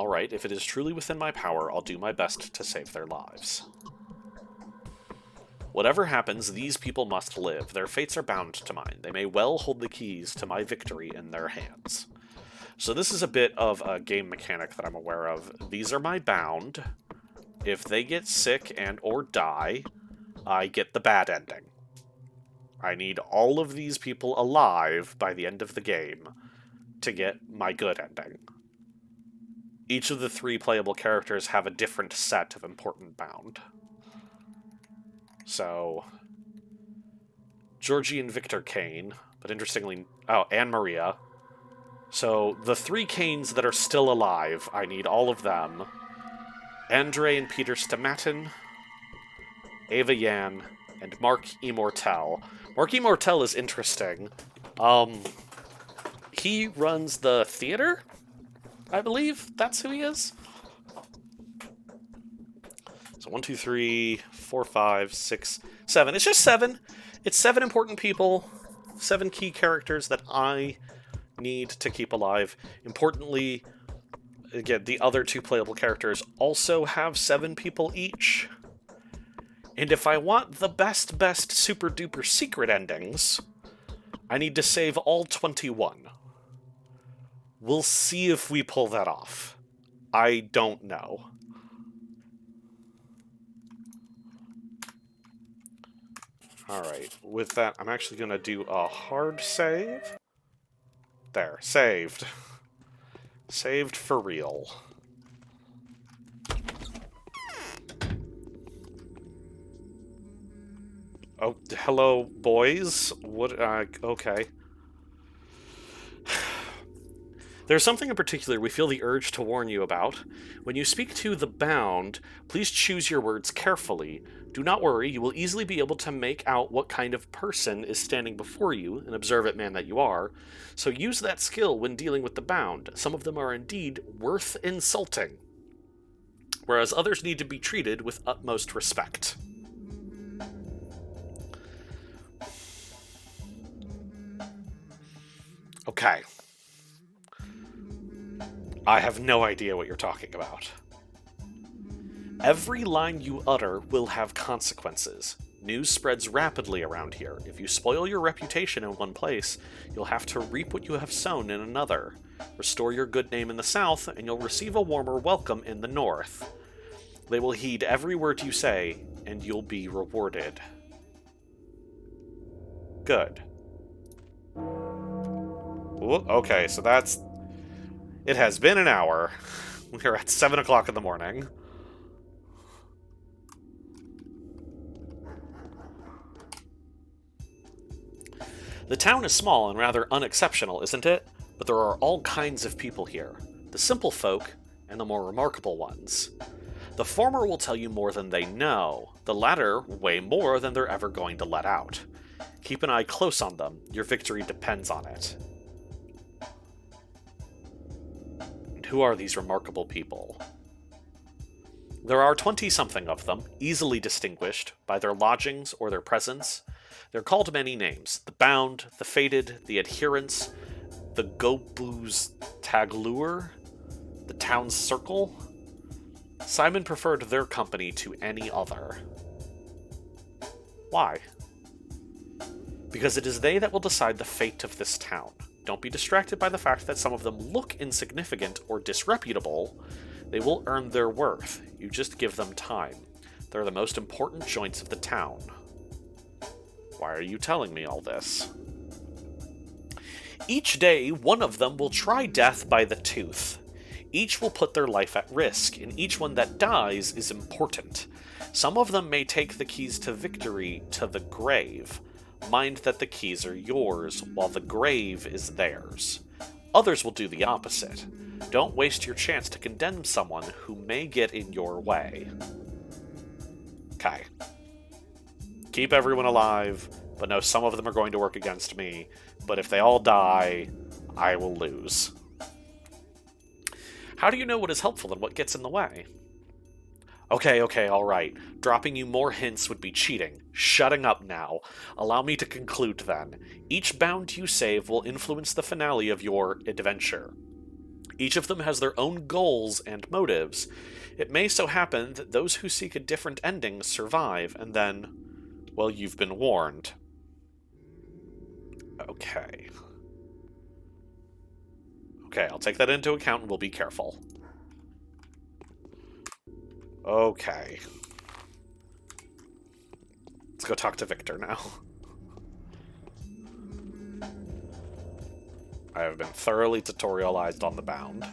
Alright, if it is truly within my power, I'll do my best to save their lives. Whatever happens, these people must live. Their fates are bound to mine. They may well hold the keys to my victory in their hands. So this is a bit of a game mechanic that I'm aware of. These are my bound. If they get sick and or die, I get the bad ending. I need all of these people alive by the end of the game to get my good ending. Each of the 3 playable characters have a different set of important bound. So, Georgie and Victor Kane, but interestingly, oh, and Maria. So, the 3 Kanes that are still alive, I need all of them. Andre and Peter Stamatin, Ava Yan, and Mark Immortel. Mark Immortel is interesting. He runs the theater, I believe. That's who he is. So 1, 2, 3, 4, 5, 6, 7. It's just 7. It's 7 important people, 7 key characters that I need to keep alive. Importantly, again, the other 2 playable characters also have 7 people each. And if I want the best super duper secret endings, I need to save all 21. We'll see if we pull that off. I don't know. Alright, with that, I'm actually going to do a hard save. There, saved. Saved for real. Oh, hello, boys. What, okay. There's something in particular we feel the urge to warn you about. When you speak to the bound, please choose your words carefully. Do not worry, you will easily be able to make out what kind of person is standing before you, an observant man that you are. So use that skill when dealing with the bound. Some of them are indeed worth insulting, whereas others need to be treated with utmost respect. Okay. I have no idea what you're talking about. Every line you utter will have consequences. News spreads rapidly around here. If you spoil your reputation in one place, you'll have to reap what you have sown in another. Restore your good name in the south, and you'll receive a warmer welcome in the north. They will heed every word you say, and you'll be rewarded. Good. Ooh, okay, so that's... It has been an hour. We're at 7 o'clock in the morning. The town is small and rather unexceptional, isn't it? But there are all kinds of people here. The simple folk, and the more remarkable ones. The former will tell you more than they know. The latter, way more than they're ever going to let out. Keep an eye close on them. Your victory depends on it. And who are these remarkable people? There are 20-something of them, easily distinguished by their lodgings or their presence. They're called many names: the Bound, the Fated, the Adherents, the Gobuz Taglur, the Town's Circle. Simon preferred their company to any other. Why? Because it is they that will decide the fate of this town. Don't be distracted by the fact that some of them look insignificant or disreputable. They will earn their worth. You just give them time. They're the most important joints of the town. Why are you telling me all this? Each day, one of them will try death by the tooth. Each will put their life at risk, and each one that dies is important. Some of them may take the keys to victory to the grave. Mind that the keys are yours, while the grave is theirs. Others will do the opposite. Don't waste your chance to condemn someone who may get in your way. Okay. Keep everyone alive, but know some of them are going to work against me. But if they all die, I will lose. How do you know what is helpful and what gets in the way? Okay, alright. Dropping you more hints would be cheating. Shutting up now. Allow me to conclude then. Each bound you save will influence the finale of your adventure. Each of them has their own goals and motives. It may so happen that those who seek a different ending survive, and then, well, you've been warned. Okay. Okay, I'll take that into account and we'll be careful. Okay. Let's go talk to Victor now. I have been thoroughly tutorialized on the bound.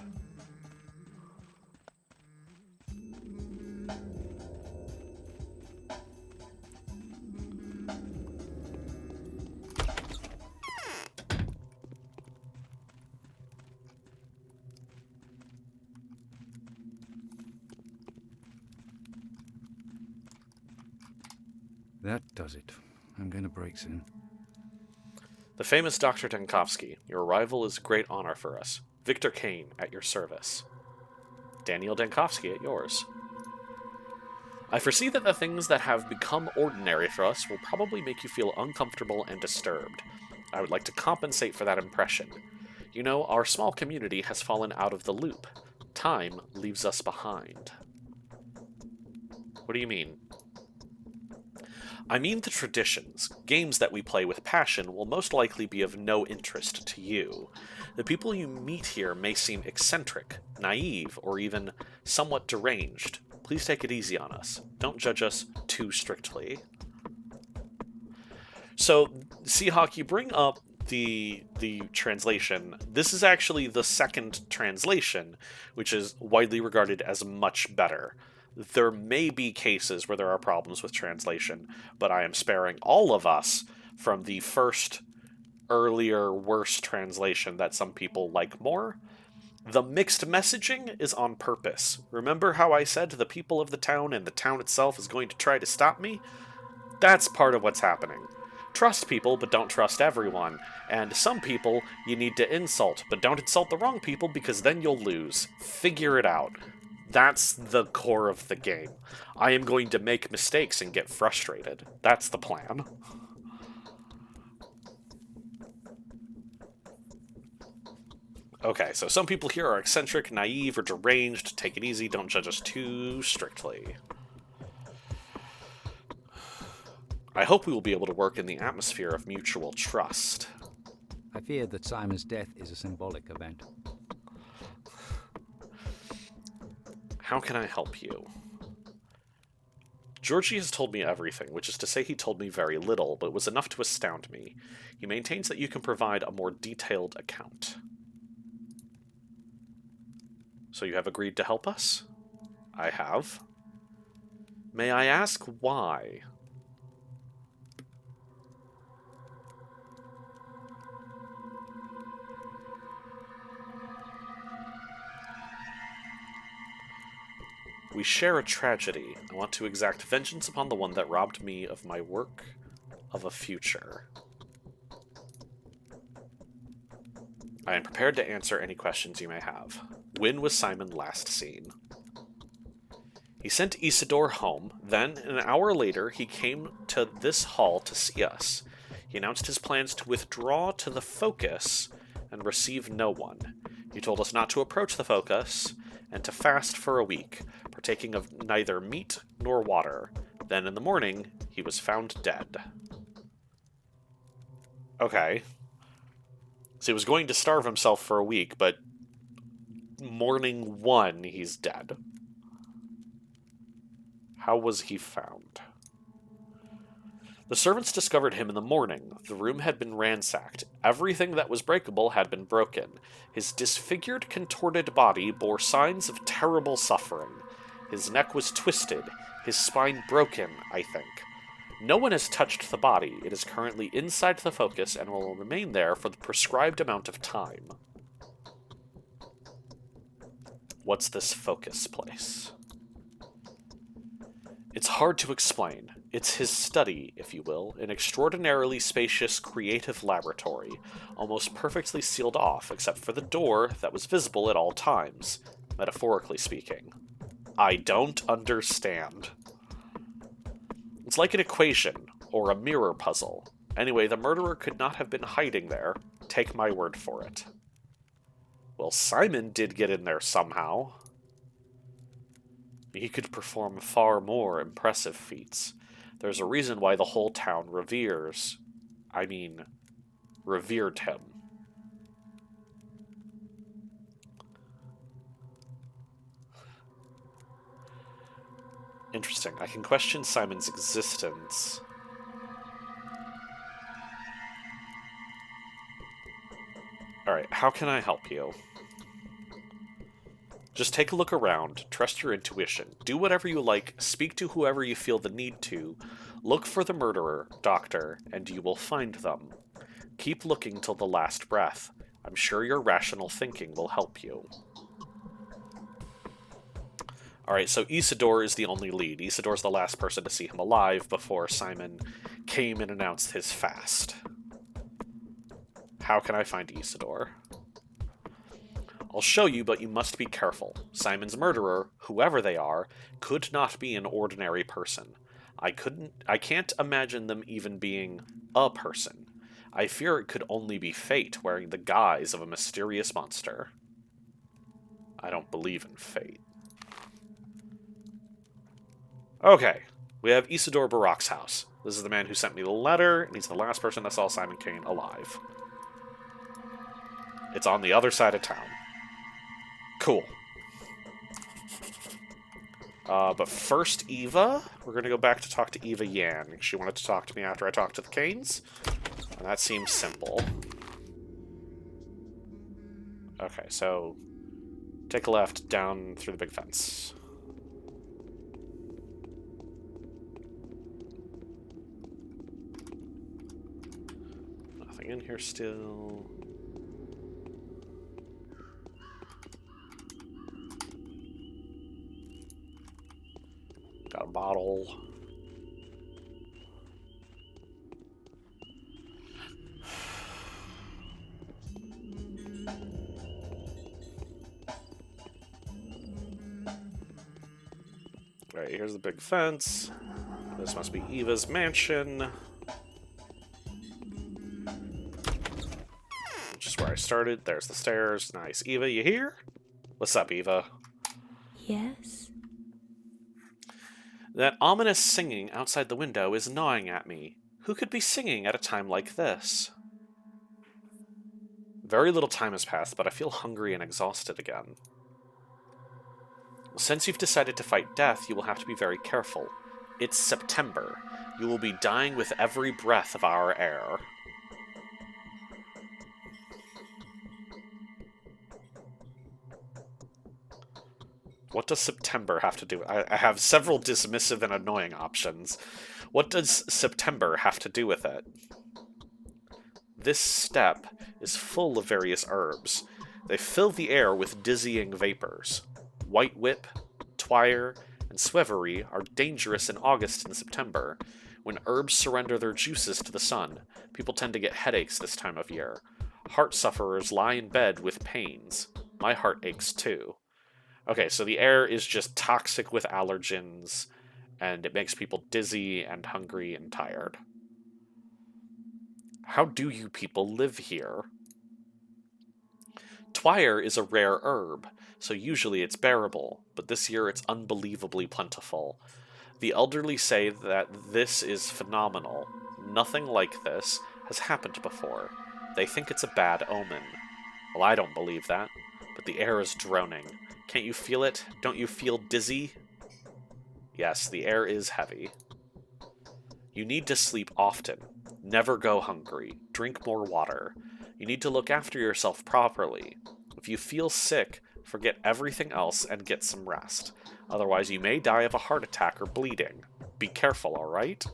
That does it. I'm going to break soon. The famous Dr. Dankovsky, your arrival is a great honor for us. Victor Kane, at your service. Daniil Dankovsky, at yours. I foresee that the things that have become ordinary for us will probably make you feel uncomfortable and disturbed. I would like to compensate for that impression. You know, our small community has fallen out of the loop. Time leaves us behind. What do you mean? I mean the traditions. Games that we play with passion will most likely be of no interest to you. The people you meet here may seem eccentric, naive, or even somewhat deranged. Please take it easy on us. Don't judge us too strictly. So, Seahawk, you bring up the translation. This is actually the second translation, which is widely regarded as much better. There may be cases where there are problems with translation, but I am sparing all of us from the first, earlier, worse translation that some people like more. The mixed messaging is on purpose. Remember how I said the people of the town and the town itself is going to try to stop me? That's part of what's happening. Trust people, but don't trust everyone. And some people you need to insult, but don't insult the wrong people because then you'll lose. Figure it out. That's the core of the game. I am going to make mistakes and get frustrated. That's the plan. Okay, so some people here are eccentric, naive, or deranged. Take it easy, don't judge us too strictly. I hope we will be able to work in the atmosphere of mutual trust. I fear that Simon's death is a symbolic event. How can I help you? Georgie has told me everything, which is to say he told me very little, but was enough to astound me. He maintains that you can provide a more detailed account. So you have agreed to help us? I have. May I ask why? We share a tragedy. I want to exact vengeance upon the one that robbed me of my work, of a future. I am prepared to answer any questions you may have. When was Simon last seen? He sent Isidore home, then, an hour later, he came to this hall to see us. He announced his plans to withdraw to the Focus and receive no one. He told us not to approach the Focus and to fast for a week, partaking of neither meat nor water. Then in the morning, he was found dead. Okay. So he was going to starve himself for a week, but morning one, he's dead. How was he found? The servants discovered him in the morning. The room had been ransacked. Everything that was breakable had been broken. His disfigured, contorted body bore signs of terrible suffering. His neck was twisted, his spine broken, I think. No one has touched the body. It is currently inside the Focus and will remain there for the prescribed amount of time. What's this Focus place? It's hard to explain. It's his study, if you will, an extraordinarily spacious, creative laboratory, almost perfectly sealed off except for the door that was visible at all times, metaphorically speaking. I don't understand. It's like an equation, or a mirror puzzle. Anyway, the murderer could not have been hiding there. Take my word for it. Well, Simon did get in there somehow. He could perform far more impressive feats. There's a reason why the whole town revered him. Interesting. I can question Simon's existence. Alright, how can I help you? Just take a look around, trust your intuition, do whatever you like, speak to whoever you feel the need to, look for the murderer, doctor, and you will find them. Keep looking till the last breath. I'm sure your rational thinking will help you. Alright, so Isidore is the only lead. Isidore's the last person to see him alive before Simon came and announced his fast. How can I find Isidore? I'll show you, but you must be careful. Simon's murderer, whoever they are, could not be an ordinary person. I can't imagine them even being a person. I fear it could only be fate wearing the guise of a mysterious monster. I don't believe in fate. Okay, we have Isidore Barak's house. This is the man who sent me the letter, and he's the last person that saw Simon Kane alive. It's on the other side of town. Cool. But first, Eva. We're going to go back to talk to Eva Yan. She wanted to talk to me after I talked to the Kanes. And that seems simple. Okay, so take a left down through the big fence. Nothing in here still. Got a bottle. Alright, here's the big fence. This must be Eva's mansion. Which is where I started. There's the stairs. Nice. Eva, you here? What's up, Eva? Yes? That ominous singing outside the window is gnawing at me. Who could be singing at a time like this? Very little time has passed, but I feel hungry and exhausted again. Since you've decided to fight death, you will have to be very careful. It's September. You will be dying with every breath of our air. What does September have to do? I have several dismissive and annoying options. What does September have to do with it? This steppe is full of various herbs. They fill the air with dizzying vapors. White whip, twire, and swevery are dangerous in August and September. When herbs surrender their juices to the sun, people tend to get headaches this time of year. Heart sufferers lie in bed with pains. My heart aches too. Okay, so the air is just toxic with allergens, and it makes people dizzy and hungry and tired. How do you people live here? Twire is a rare herb, so usually it's bearable, but this year it's unbelievably plentiful. The elderly say that this is phenomenal. Nothing like this has happened before. They think it's a bad omen. Well, I don't believe that, but the air is droning. Can't you feel it? Don't you feel dizzy? Yes, the air is heavy. You need to sleep often. Never go hungry. Drink more water. You need to look after yourself properly. If you feel sick, forget everything else and get some rest. Otherwise, you may die of a heart attack or bleeding. Be careful, alright?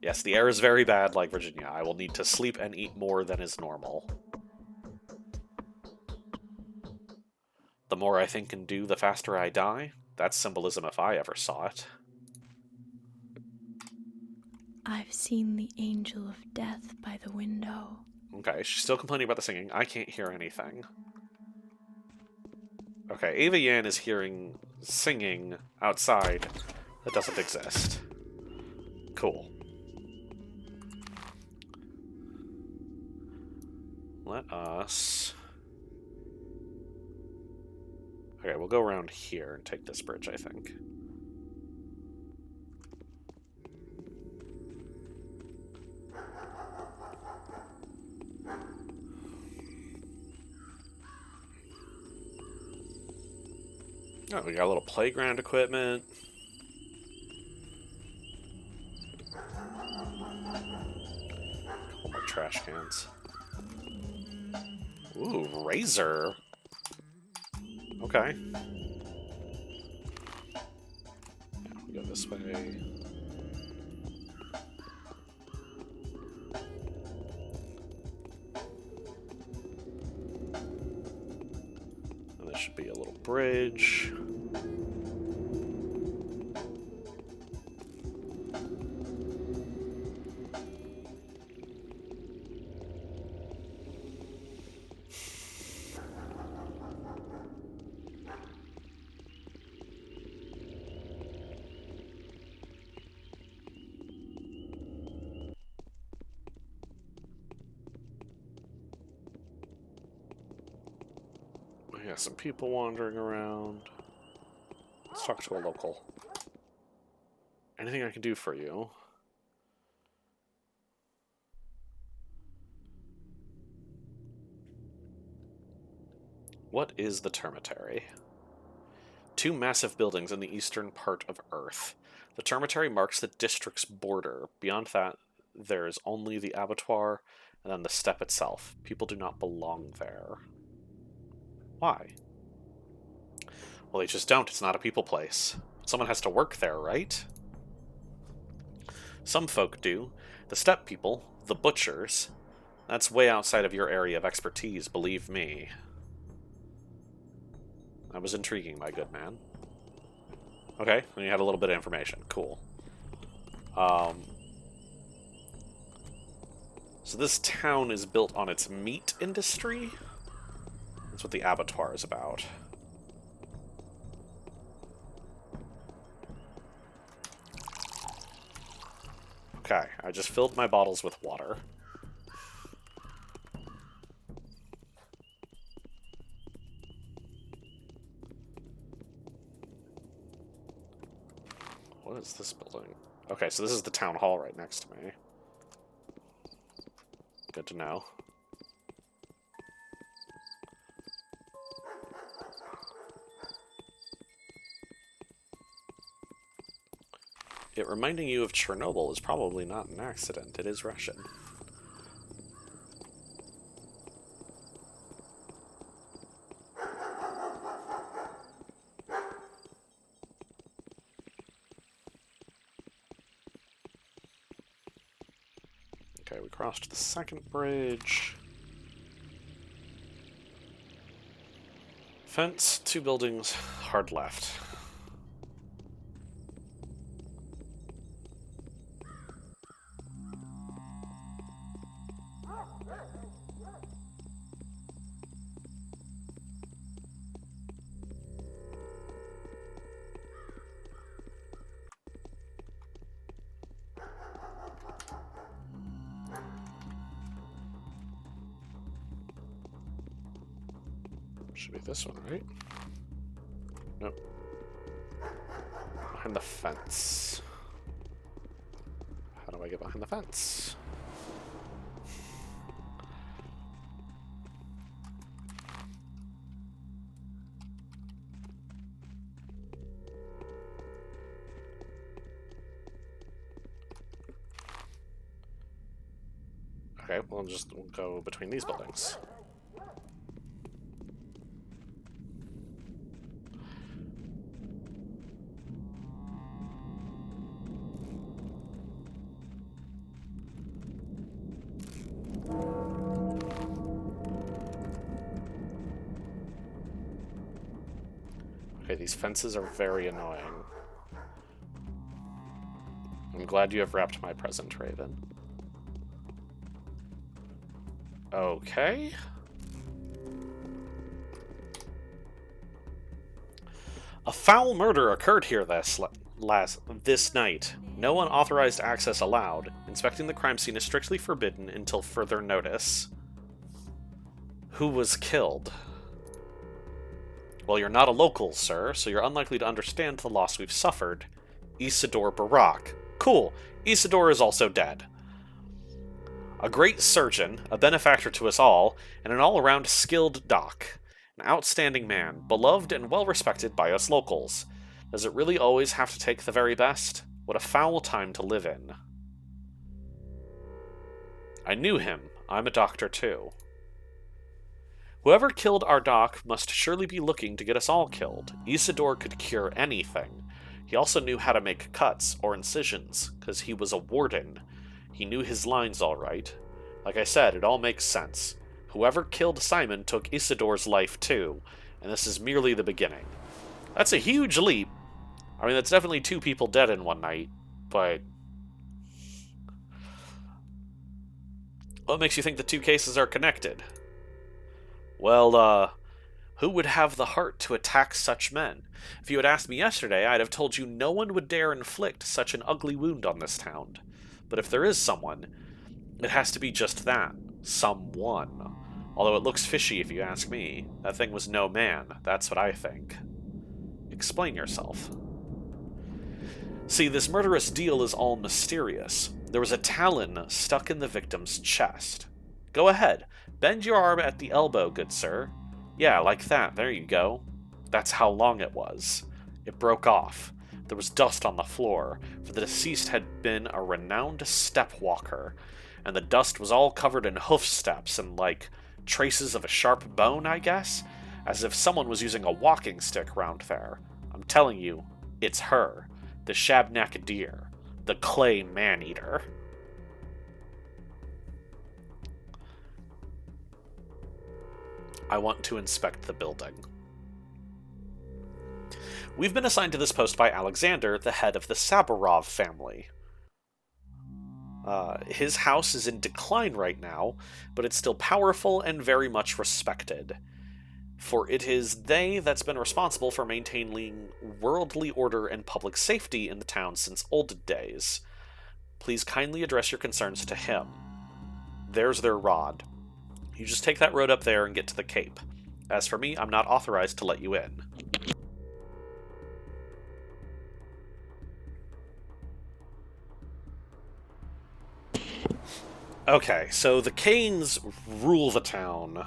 Yes, the air is very bad, like Virginia. I will need to sleep and eat more than is normal. The more I think and do, the faster I die. That's symbolism if I ever saw it. I've seen the angel of death by the window. Okay, she's still complaining about the singing. I can't hear anything. Okay, Ava Yan is hearing singing outside that doesn't exist. Cool. let us... Okay, we'll go around here and take this bridge, I think. Oh, we got a little playground equipment. Couple more trash cans. Ooh, razor. Okay. Yeah, we go this way. And there should be a little bridge. We got some people wandering around. Let's talk to a local. Anything I can do for you? What is the Termitary? 2 massive buildings in the eastern part of Earth. The Termitary marks the district's border. Beyond that, there is only the abattoir and then the steppe itself. People do not belong there. Why? Well, they just don't. It's not a people place. Someone has to work there, right? Some folk do. The steppe people, the butchers, that's way outside of your area of expertise, believe me. That was intriguing, my good man. Okay, and you had a little bit of information. Cool. So this town is built on its meat industry? That's what the abattoir is about. Okay, I just filled my bottles with water. What is this building? Okay, so this is the town hall right next to me. Good to know. It reminding you of Chernobyl is probably not an accident. It is Russian. Okay, we crossed the second bridge. Fence, 2 buildings, hard left. Should be this one, right? Nope. Behind the fence. How do I get behind the fence? Okay, we'll go between these buildings. Okay, these fences are very annoying. I'm glad you have wrapped my present, Raven. Okay. A foul murder occurred here this night. No unauthorized access allowed. Inspecting the crime scene is strictly forbidden until further notice. Who was killed? Well, you're not a local, sir, so you're unlikely to understand the loss we've suffered. Isidore Barak. Cool. Isidore is also dead. A great surgeon, a benefactor to us all, and an all-around skilled doc. An outstanding man, beloved and well-respected by us locals. Does it really always have to take the very best? What a foul time to live in. I knew him. I'm a doctor, too. Whoever killed our doc must surely be looking to get us all killed. Isidore could cure anything. He also knew how to make cuts, or incisions, because he was a warden. He knew his lines all right. Like I said, it all makes sense. Whoever killed Simon took Isidore's life too, and this is merely the beginning. That's a huge leap. I mean, that's definitely 2 people dead in one night, but... what makes you think the 2 cases are connected? Well, who would have the heart to attack such men? If you had asked me yesterday, I'd have told you no one would dare inflict such an ugly wound on this town. But if there is someone, it has to be just that. Someone. Although it looks fishy if you ask me. That thing was no man. That's what I think. Explain yourself. See, this murderous deal is all mysterious. There was a talon stuck in the victim's chest. Go ahead. Bend your arm at the elbow, good sir. Yeah, like that. There you go. That's how long it was. It broke off. There was dust on the floor, for the deceased had been a renowned step walker, and the dust was all covered in hoof steps and, like, traces of a sharp bone, I guess? As if someone was using a walking stick round there. I'm telling you, it's her. The Shabnak deer. The clay man-eater. I want to inspect the building. We've been assigned to this post by Alexander, the head of the Saburov family. His house is in decline right now, but it's still powerful and very much respected. For it is they that's been responsible for maintaining worldly order and public safety in the town since old days. Please kindly address your concerns to him. There's their rod. You just take that road up there and get to the Cape. As for me, I'm not authorized to let you in. Okay, so the Kanes rule the town.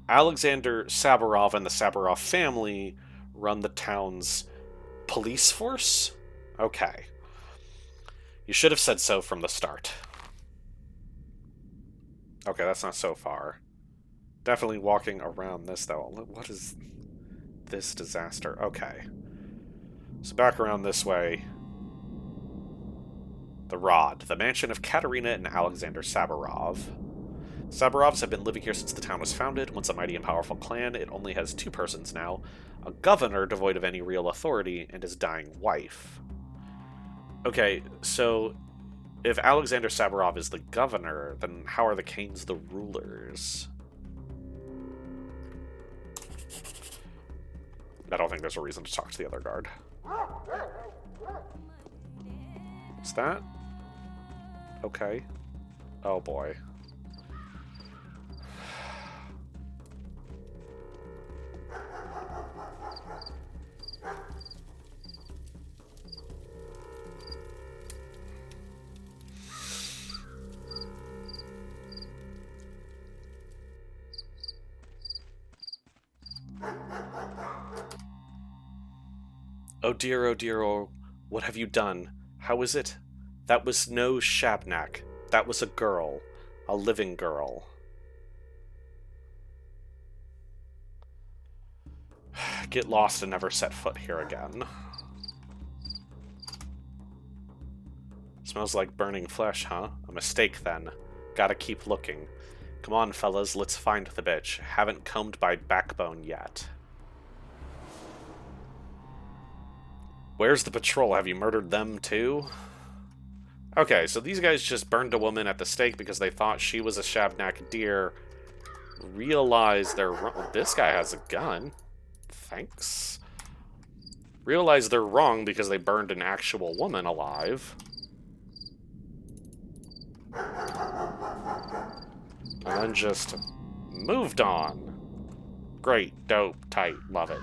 Alexander Saburov and the Saburov family run the town's police force? Okay. You should have said so from the start. Okay, that's not so far. Definitely walking around this, though. What is this disaster? Okay. So back around this way. The Rod, the mansion of Katerina and Alexander Saburov. Saburovs have been living here since the town was founded. Once a mighty and powerful clan, it only has 2 persons now. A governor devoid of any real authority, and his dying wife. Okay, so if Alexander Saburov is the governor, then how are the Kanes the rulers? I don't think there's a reason to talk to the other guard. What's that? Okay. Oh boy. Oh dear, oh, what have you done? How is it? That was no Shabnak. That was a girl. A living girl. Get lost and never set foot here again. Smells like burning flesh, huh? A mistake, then. Gotta keep looking. Come on, fellas, let's find the bitch. Haven't combed by backbone yet. Where's the patrol? Have you murdered them, too? Okay, so these guys just burned a woman at the stake because they thought she was a Shabnak deer. Realized they're wrong. This guy has a gun. Thanks. Realized they're wrong because they burned an actual woman alive. And then just Moved on. Great, dope, tight, love it.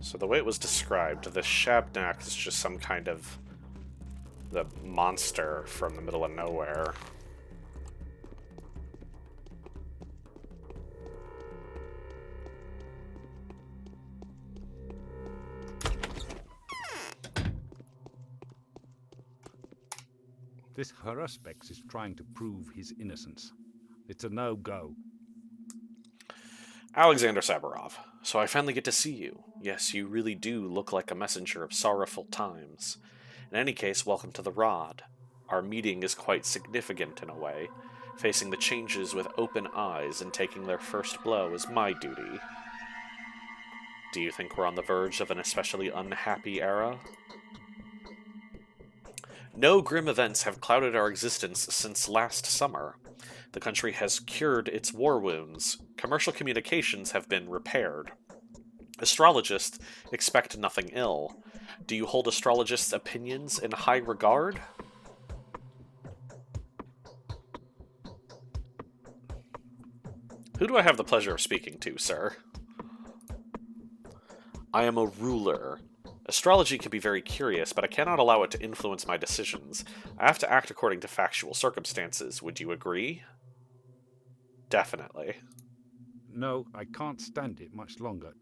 So the way it was described, the Shabnak is just some kind of the monster from the middle of nowhere. This Haruspex is trying to prove his innocence. It's a no-go. Alexander Saburov, so I finally get to see you. Yes, you really do look like a messenger of sorrowful times. In any case, welcome to the Rod. Our meeting is quite significant in a way. Facing the changes with open eyes and taking their first blow is my duty. Do you think we're on the verge of an especially unhappy era? No grim events have clouded our existence since last summer. The country has cured its war wounds. Commercial communications have been repaired. Astrologists expect nothing ill. Do you hold astrologists' opinions in high regard? Who do I have the pleasure of speaking to, sir? I am a ruler. Astrology can be very curious, but I cannot allow it to influence my decisions. I have to act according to factual circumstances. Would you agree? Definitely. No, I can't stand it much longer.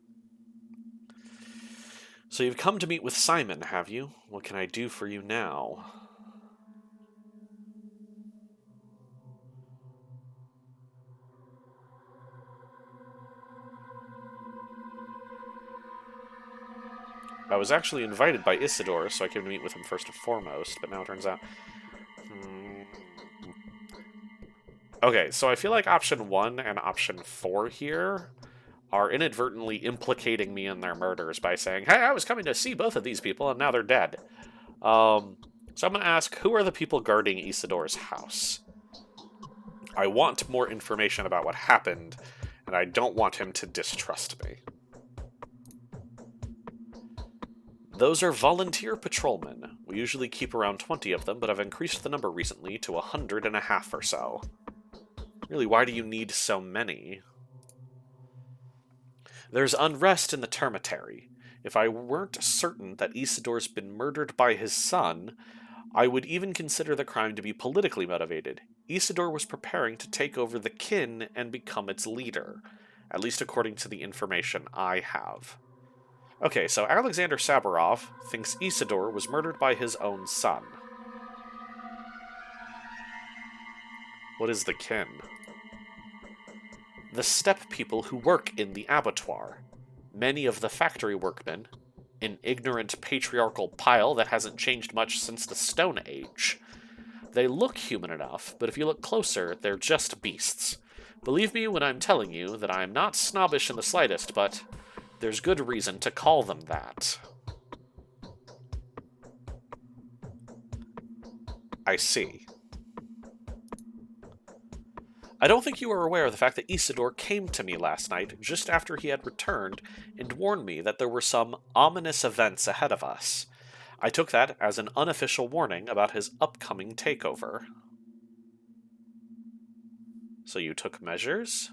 So you've come to meet with Simon, have you? What can I do for you now? I was actually invited by Isidore, so I came to meet with him first and foremost, but now it turns out... Okay, so I feel like option 1 and option 4 here are inadvertently implicating me in their murders by saying, hey, I was coming to see both of these people, and now they're dead. So I'm going to ask, who are the people guarding Isidore's house? I want more information about what happened, and I don't want him to distrust me. Those are volunteer patrolmen. We usually keep around 20 of them, but I've increased the number recently to 150 or so. Really, why do you need so many? There's unrest in the termitary. If I weren't certain that Isidore's been murdered by his son, I would even consider the crime to be politically motivated. Isidore was preparing to take over the kin and become its leader, at least according to the information I have. Okay, so Alexander Saburov thinks Isidore was murdered by his own son. What is the kin? The steppe people who work in the abattoir. Many of the factory workmen, an ignorant patriarchal pile that hasn't changed much since the Stone Age. They look human enough, but if you look closer, they're just beasts. Believe me when I'm telling you that I'm not snobbish in the slightest, but there's good reason to call them that. I see. I don't think you are aware of the fact that Isidore came to me last night, just after he had returned, and warned me that there were some ominous events ahead of us. I took that as an unofficial warning about his upcoming takeover. So you took measures?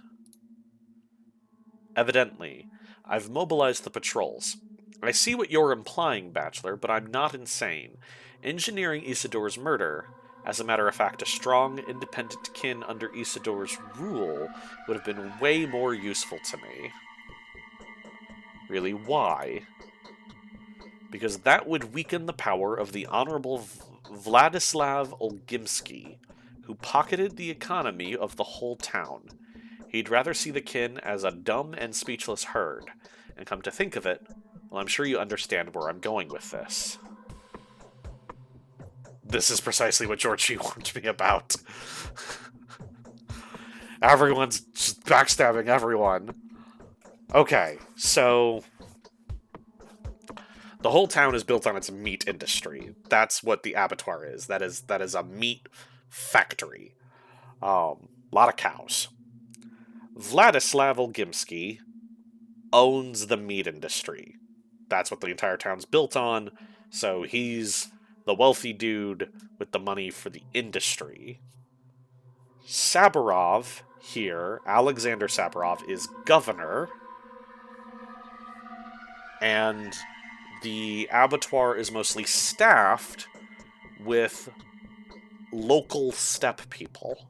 Evidently. I've mobilized the patrols. I see what you're implying, Bachelor, but I'm not insane. Engineering Isidore's murder, as a matter of fact, a strong, independent kin under Isidore's rule, would have been way more useful to me. Really, why? Because that would weaken the power of the Honorable Vladislav Olgimsky, who pocketed the economy of the whole town. He'd rather see the kin as a dumb and speechless herd. And come to think of it, well, I'm sure you understand where I'm going with this. This is precisely what Georgie warned me about. Everyone's just backstabbing everyone. Okay, so the whole town is built on its meat industry. That's what the abattoir is. That is a meat factory. A lot of cows. Vladislav Olgimsky owns the meat industry. That's what the entire town's built on. So he's the wealthy dude with the money for the industry. Saburov here, Alexander Saburov, is governor. And the abattoir is mostly staffed with local steppe people,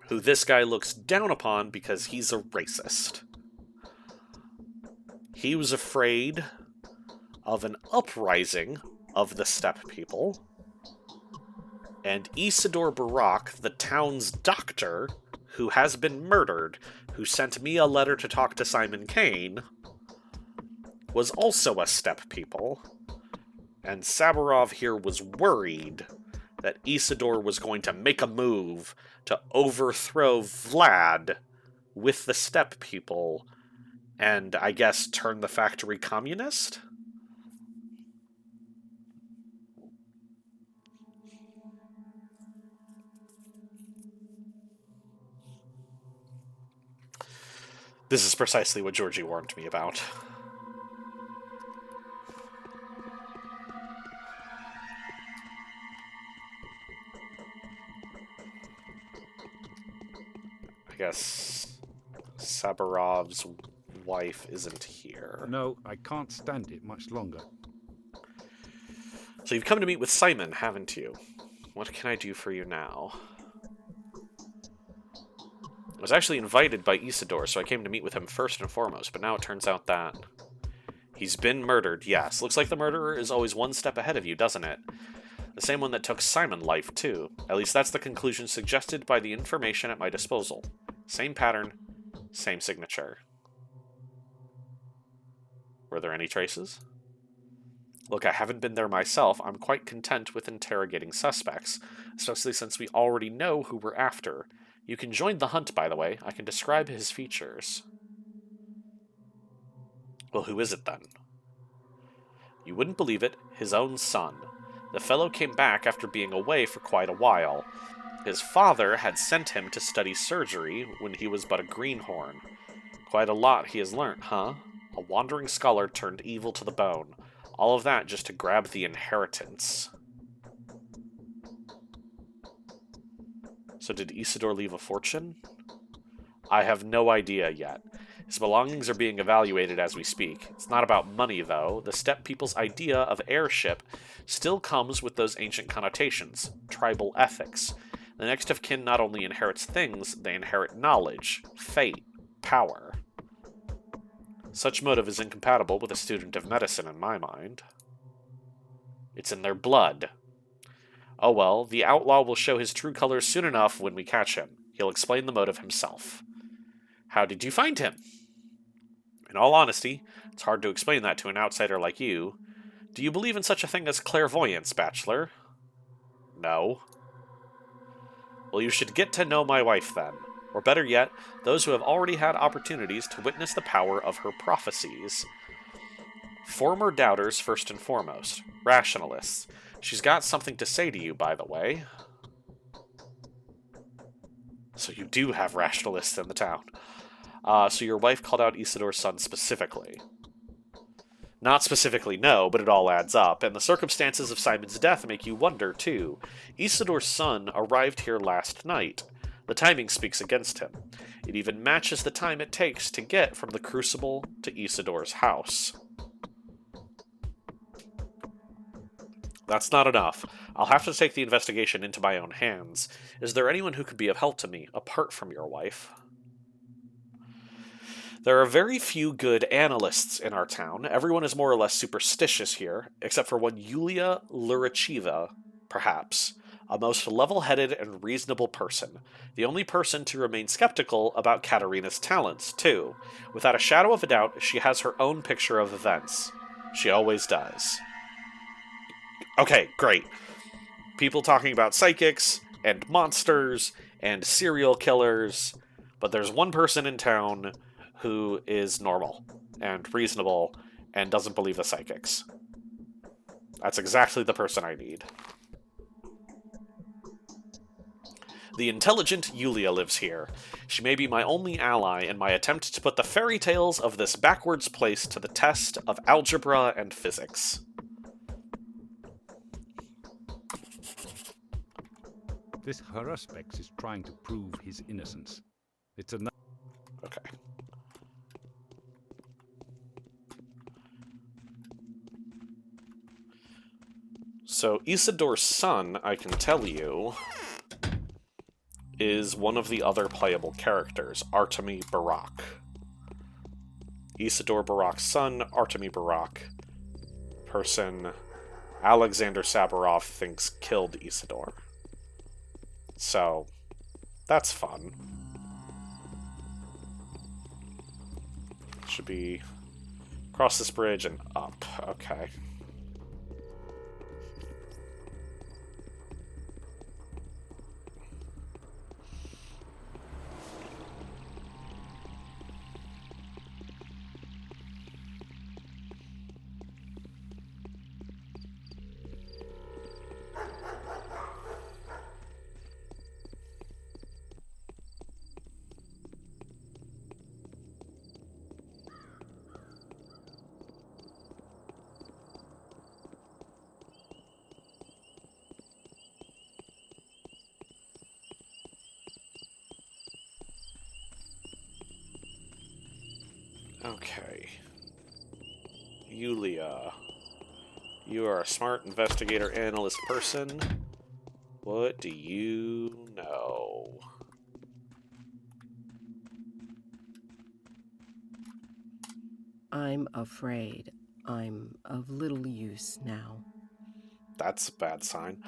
who this guy looks down upon because he's a racist. He was afraid of an uprising of the steppe people, and Isidore Barak, the town's doctor, who has been murdered, who sent me a letter to talk to Simon Kane, was also a steppe people, and Saburov here was worried that Isidore was going to make a move to overthrow Vlad with the steppe people and, I guess, turn the factory communist? This is precisely what Georgie warned me about. I guess Saburov's wife isn't here. No, I can't stand it much longer. So you've come to meet with Simon, haven't you? What can I do for you now? I was actually invited by Isidore, so I came to meet with him first and foremost, but now it turns out that he's been murdered, yes. Looks like the murderer is always one step ahead of you, doesn't it? The same one that took Simon life, too. At least that's the conclusion suggested by the information at my disposal. Same pattern, same signature. Were there any traces? Look, I haven't been there myself. I'm quite content with interrogating suspects, especially since we already know who we're after. You can join the hunt, by the way. I can describe his features. Well, who is it, then? You wouldn't believe it. His own son. The fellow came back after being away for quite a while. His father had sent him to study surgery when he was but a greenhorn. Quite a lot he has learnt, huh? A wandering scholar turned evil to the bone. All of that just to grab the inheritance. So did Isidore leave a fortune? I have no idea yet. His belongings are being evaluated as we speak. It's not about money, though. The steppe people's idea of heirship still comes with those ancient connotations, tribal ethics. The next of kin not only inherits things, they inherit knowledge, fate, power. Such motive is incompatible with a student of medicine in my mind. It's in their blood. Oh well, the outlaw will show his true colors soon enough when we catch him. He'll explain the motive himself. How did you find him? In all honesty, it's hard to explain that to an outsider like you. Do you believe in such a thing as clairvoyance, bachelor? No. Well, you should get to know my wife then. Or better yet, those who have already had opportunities to witness the power of her prophecies. Former doubters first and foremost. Rationalists. She's got something to say to you, by the way. So you do have rationalists in the town. So your wife called out Isidore's son specifically. Not specifically, no, but it all adds up, and the circumstances of Simon's death make you wonder, too. Isidore's son arrived here last night. The timing speaks against him. It even matches the time it takes to get from the Crucible to Isidore's house. That's not enough. I'll have to take the investigation into my own hands. Is there anyone who could be of help to me, apart from your wife? There are very few good analysts in our town. Everyone is more or less superstitious here, except for one Yulia Lurachiva, perhaps. A most level-headed and reasonable person. The only person to remain skeptical about Katerina's talents, too. Without a shadow of a doubt, she has her own picture of events. She always does. Okay, great. People talking about psychics and monsters and serial killers, but there's one person in town who is normal and reasonable and doesn't believe the psychics. That's exactly the person I need. The intelligent Yulia lives here. She may be my only ally in my attempt to put the fairy tales of this backwards place to the test of algebra and physics. This Haruspex is trying to prove his innocence. It's a Okay. So Isidor's son, I can tell you, is one of the other playable characters, Artemy Barak. Isidore Barak's son, Artemy Barak, person Alexander Saburov thinks killed Isidore. So, that's fun. Should be across this bridge and up. Okay. Okay. Yulia. You are a smart investigator analyst person. What do you know? I'm afraid I'm of little use now. That's a bad sign.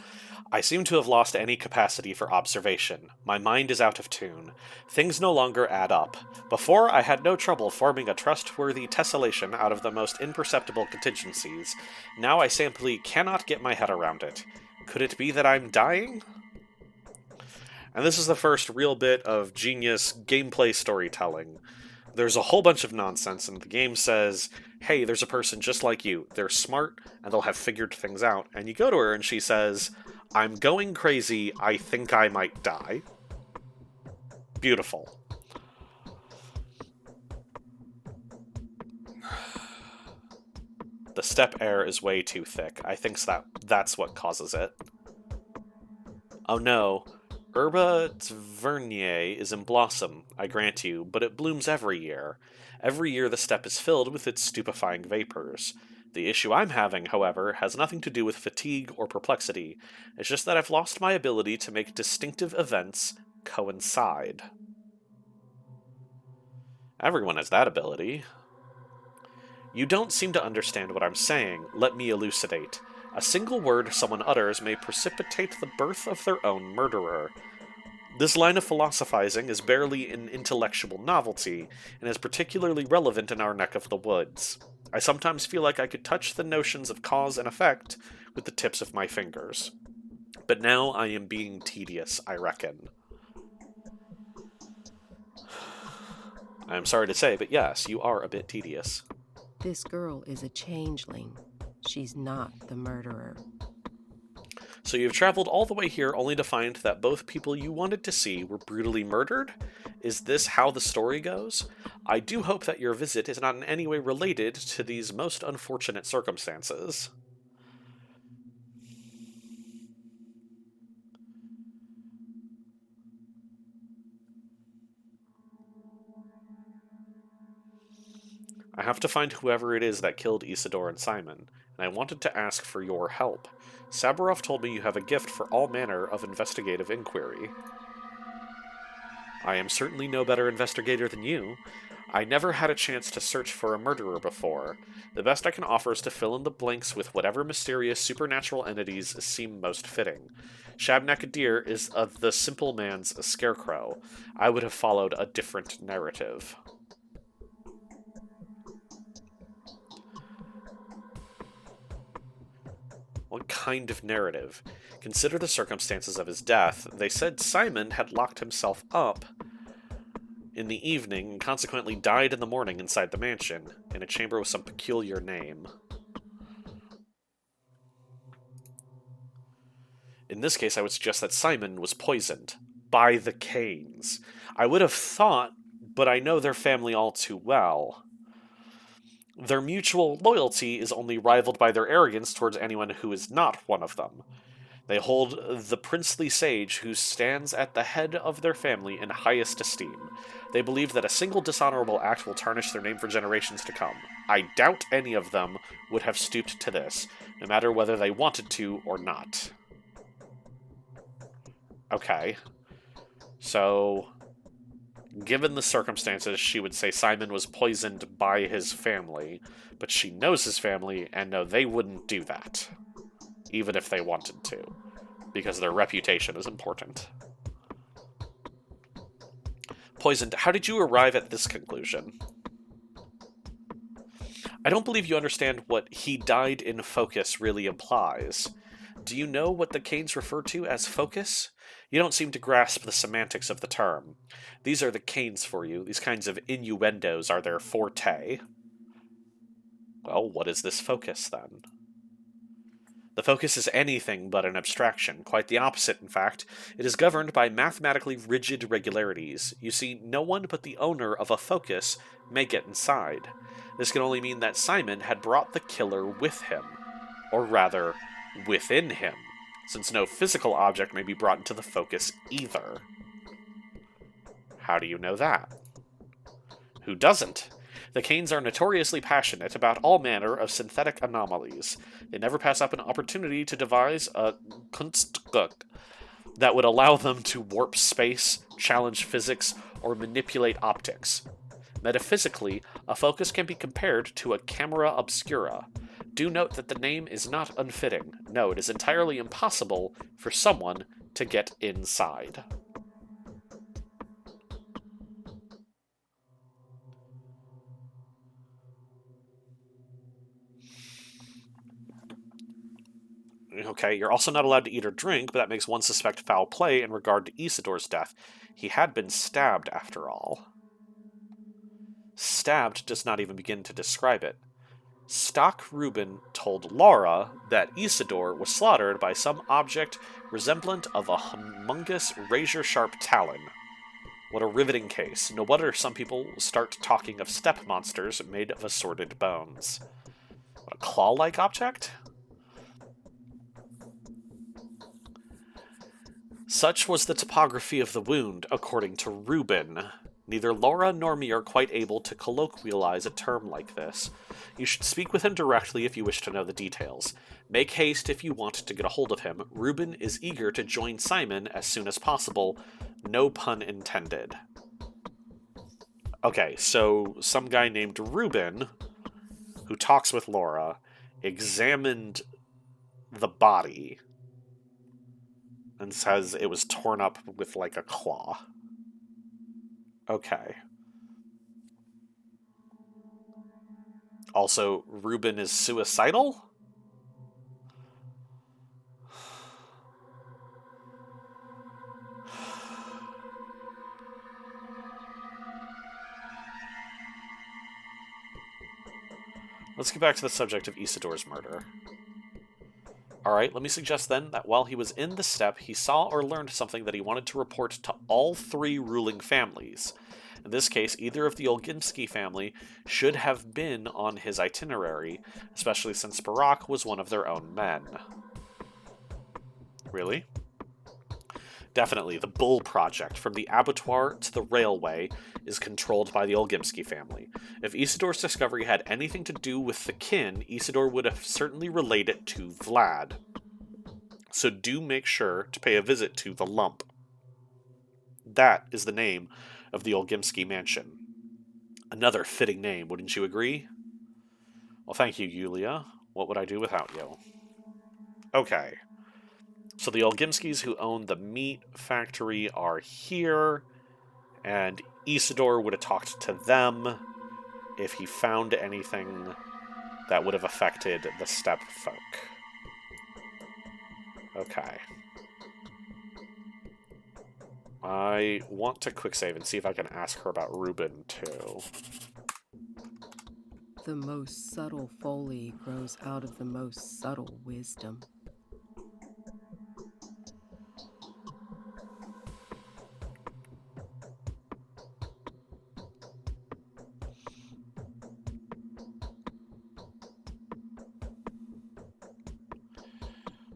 I seem to have lost any capacity for observation. My mind is out of tune. Things no longer add up. Before, I had no trouble forming a trustworthy tessellation out of the most imperceptible contingencies. Now I simply cannot get my head around it. Could it be that I'm dying? And this is the first real bit of genius gameplay storytelling. There's a whole bunch of nonsense, and the game says, hey, there's a person just like you. They're smart, and they'll have figured things out. And you go to her, and she says, I'm going crazy. I think I might die. Beautiful. The steppe air is way too thick. I think that's what causes it. Oh no. Herba Tvernier is in blossom, I grant you, but it blooms every year. Every year the steppe is filled with its stupefying vapors. The issue I'm having, however, has nothing to do with fatigue or perplexity. It's just that I've lost my ability to make distinctive events coincide. Everyone has that ability. You don't seem to understand what I'm saying. Let me elucidate. A single word someone utters may precipitate the birth of their own murderer. This line of philosophizing is barely an intellectual novelty, and is particularly relevant in our neck of the woods. I sometimes feel like I could touch the notions of cause and effect with the tips of my fingers. But now I am being tedious, I reckon. I am sorry to say, but yes, you are a bit tedious. This girl is a changeling. She's not the murderer. So you've traveled all the way here only to find that both people you wanted to see were brutally murdered? Is this how the story goes? I do hope that your visit is not in any way related to these most unfortunate circumstances. I have to find whoever it is that killed Isidore and Simon, and I wanted to ask for your help. Saburov told me you have a gift for all manner of investigative inquiry. I am certainly no better investigator than you. I never had a chance to search for a murderer before. The best I can offer is to fill in the blanks with whatever mysterious supernatural entities seem most fitting. Shabnakadir is the simple man's scarecrow. I would have followed a different narrative. What kind of narrative? Consider the circumstances of his death. They said Simon had locked himself up in the evening and consequently died in the morning inside the mansion, in a chamber with some peculiar name. In this case, I would suggest that Simon was poisoned by the Kanes. I would have thought, but I know their family all too well. Their mutual loyalty is only rivaled by their arrogance towards anyone who is not one of them. They hold the princely sage who stands at the head of their family in highest esteem. They believe that a single dishonorable act will tarnish their name for generations to come. I doubt any of them would have stooped to this, no matter whether they wanted to or not. Okay. So, given the circumstances, she would say Simon was poisoned by his family, but she knows his family, and no, they wouldn't do that, even if they wanted to, because their reputation is important. Poisoned, how did you arrive at this conclusion? I don't believe you understand what "he died in focus" really implies. Do you know what the Kanes refer to as focus? You don't seem to grasp the semantics of the term. These are the Kanes for you. These kinds of innuendos are their forte. Well, what is this focus, then? The focus is anything but an abstraction. Quite the opposite, in fact. It is governed by mathematically rigid regularities. You see, no one but the owner of a focus may get inside. This can only mean that Simon had brought the killer with him. Or rather, within him, since no physical object may be brought into the focus either. How do you know that? Who doesn't? The Kanes are notoriously passionate about all manner of synthetic anomalies. They never pass up an opportunity to devise a Kunststück that would allow them to warp space, challenge physics, or manipulate optics. Metaphysically, a focus can be compared to a camera obscura. Do note that the name is not unfitting. No, it is entirely impossible for someone to get inside. Okay, you're also not allowed to eat or drink, but that makes one suspect foul play in regard to Isidor's death. He had been stabbed, after all. Stabbed does not even begin to describe it. Stock Reuben told Laura that Isidore was slaughtered by some object resemblant of a humongous razor-sharp talon. What a riveting case. No wonder some people start talking of steppe monsters made of assorted bones. What a claw-like object? Such was the topography of the wound, according to Reuben. Neither Laura nor me are quite able to colloquialize a term like this. You should speak with him directly if you wish to know the details. Make haste if you want to get a hold of him. Reuben is eager to join Simon as soon as possible. No pun intended. Okay, so some guy named Reuben, who talks with Laura, examined the body and says it was torn up with, like, a claw. Okay. Also, Reuben is suicidal? Let's get back to the subject of Isidore's murder. Alright, let me suggest then that while he was in the steppe, he saw or learned something that he wanted to report to all three ruling families. In this case, either of the Olgimsky family should have been on his itinerary, especially since Barak was one of their own men. Really? Definitely, the Bull Project, from the abattoir to the railway, is controlled by the Olgimsky family. If Isidore's discovery had anything to do with the kin, Isidore would have certainly relayed it to Vlad. So do make sure to pay a visit to the Lump. That is the name of the Olgimsky mansion. Another fitting name, wouldn't you agree? Well, thank you, Yulia. What would I do without you? Okay. So the Olgimskys who own the meat factory are here, and Isidore would have talked to them if he found anything that would have affected the steppe folk. Okay. I want to quick save and see if I can ask her about Reuben, too. The most subtle folly grows out of the most subtle wisdom.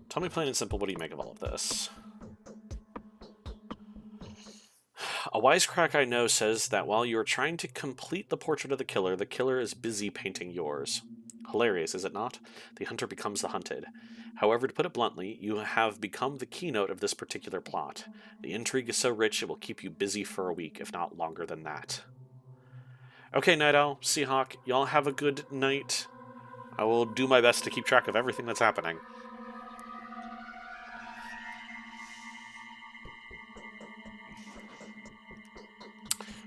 Tell me plain and simple, what do you make of all of this? A wisecrack I know says that while you are trying to complete the portrait of the killer is busy painting yours. Hilarious, is it not? The hunter becomes the hunted. However, to put it bluntly, you have become the keynote of this particular plot. The intrigue is so rich it will keep you busy for a week, if not longer than that. Okay, Night Owl, Seahawk, y'all have a good night. I will do my best to keep track of everything that's happening.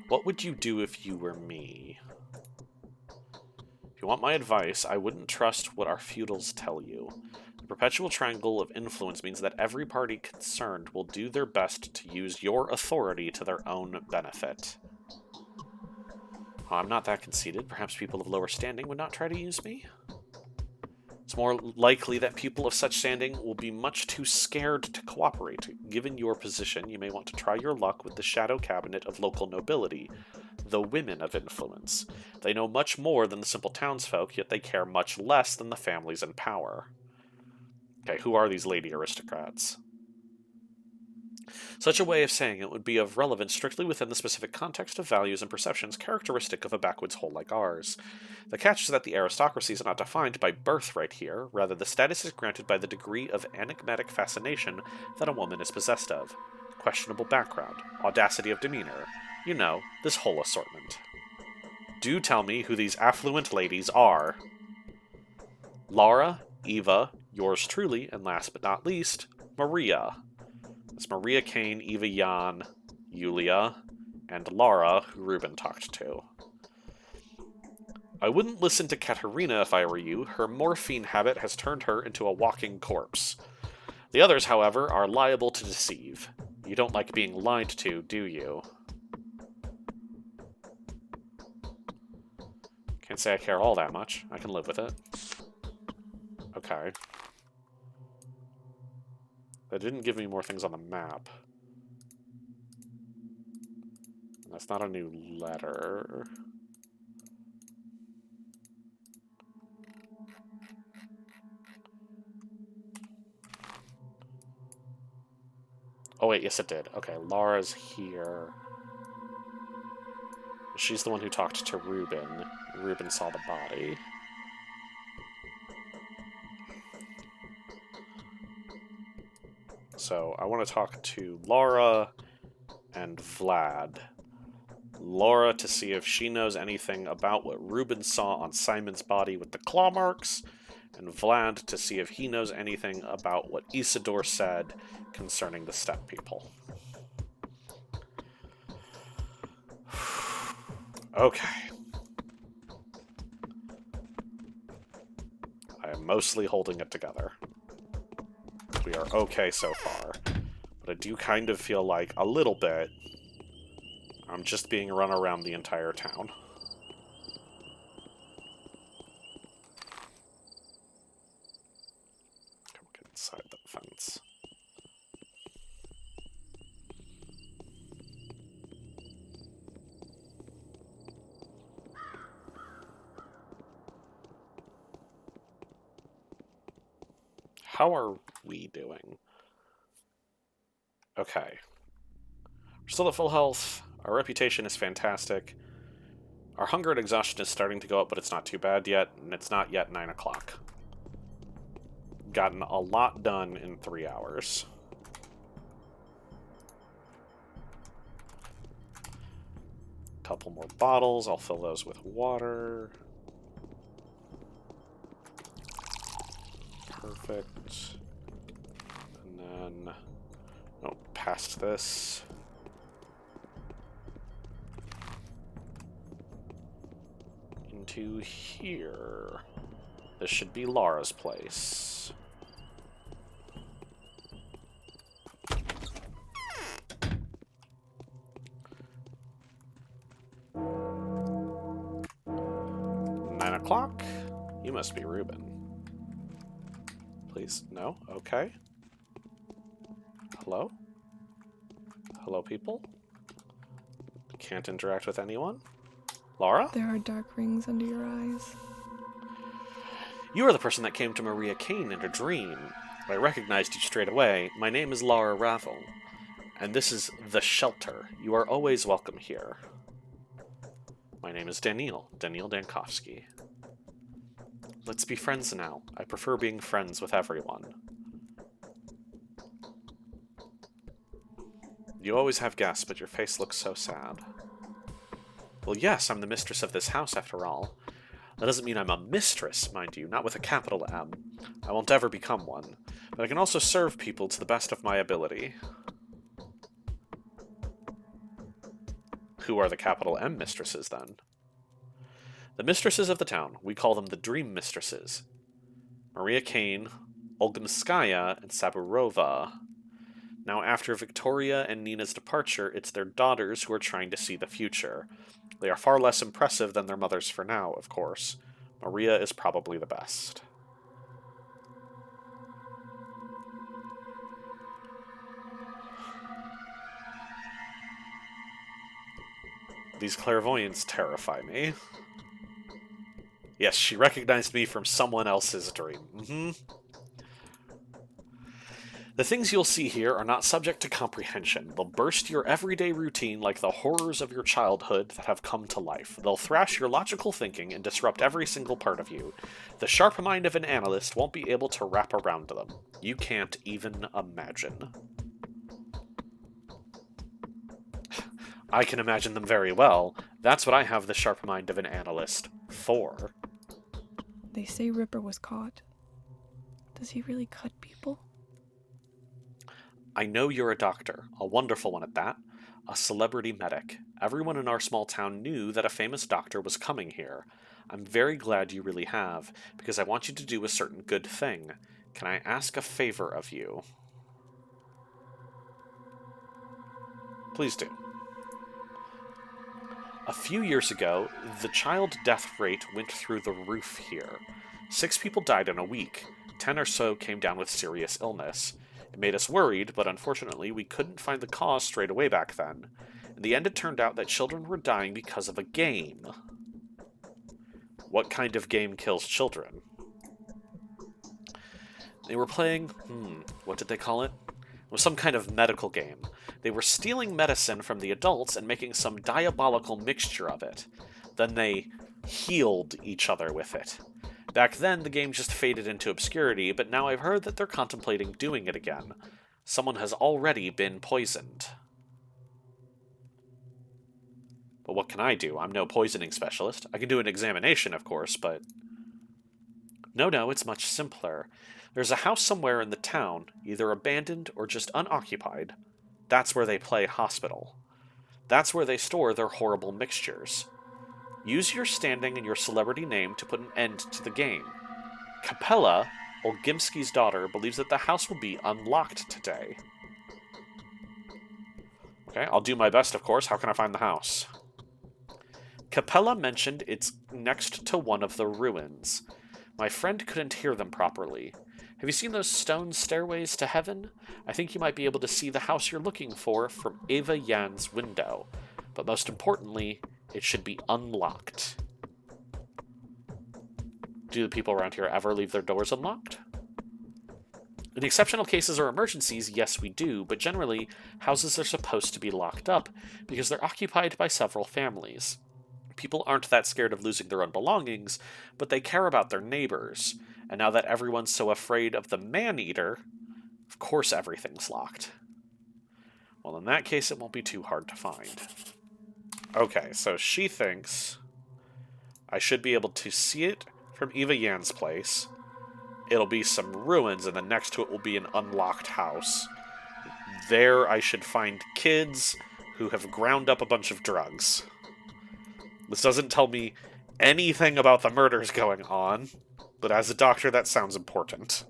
What would you do if you were me? If you want my advice, I wouldn't trust what our feudals tell you. The perpetual triangle of influence means that every party concerned will do their best to use your authority to their own benefit. I'm not that conceited. Perhaps people of lower standing would not try to use me. It's more likely that people of such standing will be much too scared to cooperate. Given your position, you may want to try your luck with the shadow cabinet of local nobility, the women of influence. They know much more than the simple townsfolk, yet they care much less than the families in power. Okay, who are these lady aristocrats? Such a way of saying it would be of relevance strictly within the specific context of values and perceptions characteristic of a backwoods hole like ours. The catch is that the aristocracy is not defined by birthright here, rather the status is granted by the degree of enigmatic fascination that a woman is possessed of. Questionable background, audacity of demeanor, you know, this whole assortment. Do tell me who these affluent ladies are. Laura, Eva, yours truly, and last but not least, Maria. It's Maria Kane, Eva Jan, Yulia, and Lara, who Reuben talked to. I wouldn't listen to Katerina if I were you. Her morphine habit has turned her into a walking corpse. The others, however, are liable to deceive. You don't like being lied to, do you? Can't say I care all that much. I can live with it. Okay. That didn't give me more things on the map. That's not a new letter. Oh wait, yes it did. Okay, Lara's here. She's the one who talked to Reuben. Reuben saw the body. So I want to talk to Laura and Vlad. Laura to see if she knows anything about what Reuben saw on Simon's body with the claw marks, and Vlad to see if he knows anything about what Isidore said concerning the steppe people. Okay. I am mostly holding it together. We are okay so far. But I do kind of feel like, a little bit, I'm just being run around the entire town. Come get inside that fence. How are we doing? Okay. We're still at full health. Our reputation is fantastic. Our hunger and exhaustion is starting to go up, but it's not too bad yet, and it's not yet 9 o'clock. Gotten a lot done in 3 hours. Couple more bottles. I'll fill those with water. Perfect. And then... oh, past this. Into here. This should be Lara's place. o'clock? You must be Ruben. Please, no? Okay. Hello? Hello, people? Can't interact with anyone? Laura? There are dark rings under your eyes. You are the person that came to Maria Kane in a dream. I recognized you straight away. My name is Laura Ravel, and this is The Shelter. You are always welcome here. My name is Daniil Dankovsky. Let's be friends now. I prefer being friends with everyone. You always have guests, but your face looks so sad. Well, yes, I'm the mistress of this house, after all. That doesn't mean I'm a mistress, mind you, not with a capital M. I won't ever become one. But I can also serve people to the best of my ability. Who are the capital M mistresses, then? The mistresses of the town. We call them the Dream Mistresses. Maria Kane, Olganskaya, and Saburova. Now, after Victoria and Nina's departure, it's their daughters who are trying to see the future. They are far less impressive than their mothers for now, of course. Maria is probably the best. These clairvoyants terrify me. Yes, she recognized me from someone else's dream. The things you'll see here are not subject to comprehension. They'll burst your everyday routine like the horrors of your childhood that have come to life. They'll thrash your logical thinking and disrupt every single part of you. The sharp mind of an analyst won't be able to wrap around them. You can't even imagine. I can imagine them very well. That's what I have the sharp mind of an analyst for. They say Ripper was caught. Does he really cut people? I know you're a doctor, a wonderful one at that, a celebrity medic. Everyone in our small town knew that a famous doctor was coming here. I'm very glad you really have, because I want you to do a certain good thing. Can I ask a favor of you? Please do. A few years ago, the child death rate went through the roof here. 6 people died in a week. 10 or so came down with serious illness. It made us worried, but unfortunately we couldn't find the cause straight away back then. In the end, it turned out that children were dying because of a game. What kind of game kills children? They were playing, what did they call it? It was some kind of medical game. They were stealing medicine from the adults and making some diabolical mixture of it. Then they healed each other with it. Back then, the game just faded into obscurity, but now I've heard that they're contemplating doing it again. Someone has already been poisoned. But what can I do? I'm no poisoning specialist. I can do an examination, of course, but... No, it's much simpler. There's a house somewhere in the town, either abandoned or just unoccupied. That's where they play hospital. That's where they store their horrible mixtures. Use your standing and your celebrity name to put an end to the game. Capella, Olgimski's daughter, believes that the house will be unlocked today. Okay, I'll do my best, of course. How can I find the house? Capella mentioned it's next to one of the ruins. My friend couldn't hear them properly. Have you seen those stone stairways to heaven? I think you might be able to see the house you're looking for from Eva Yan's window. But most importantly, it should be unlocked. Do the people around here ever leave their doors unlocked? In exceptional cases or emergencies, yes, we do, but generally, houses are supposed to be locked up because they're occupied by several families. People aren't that scared of losing their own belongings, but they care about their neighbors. And now that everyone's so afraid of the man-eater, of course everything's locked. Well, in that case, it won't be too hard to find. Okay, so she thinks I should be able to see it from Eva Yan's place. It'll be some ruins, and then next to it will be an unlocked house. There I should find kids who have ground up a bunch of drugs. This doesn't tell me anything about the murders going on, but as a doctor, that sounds important.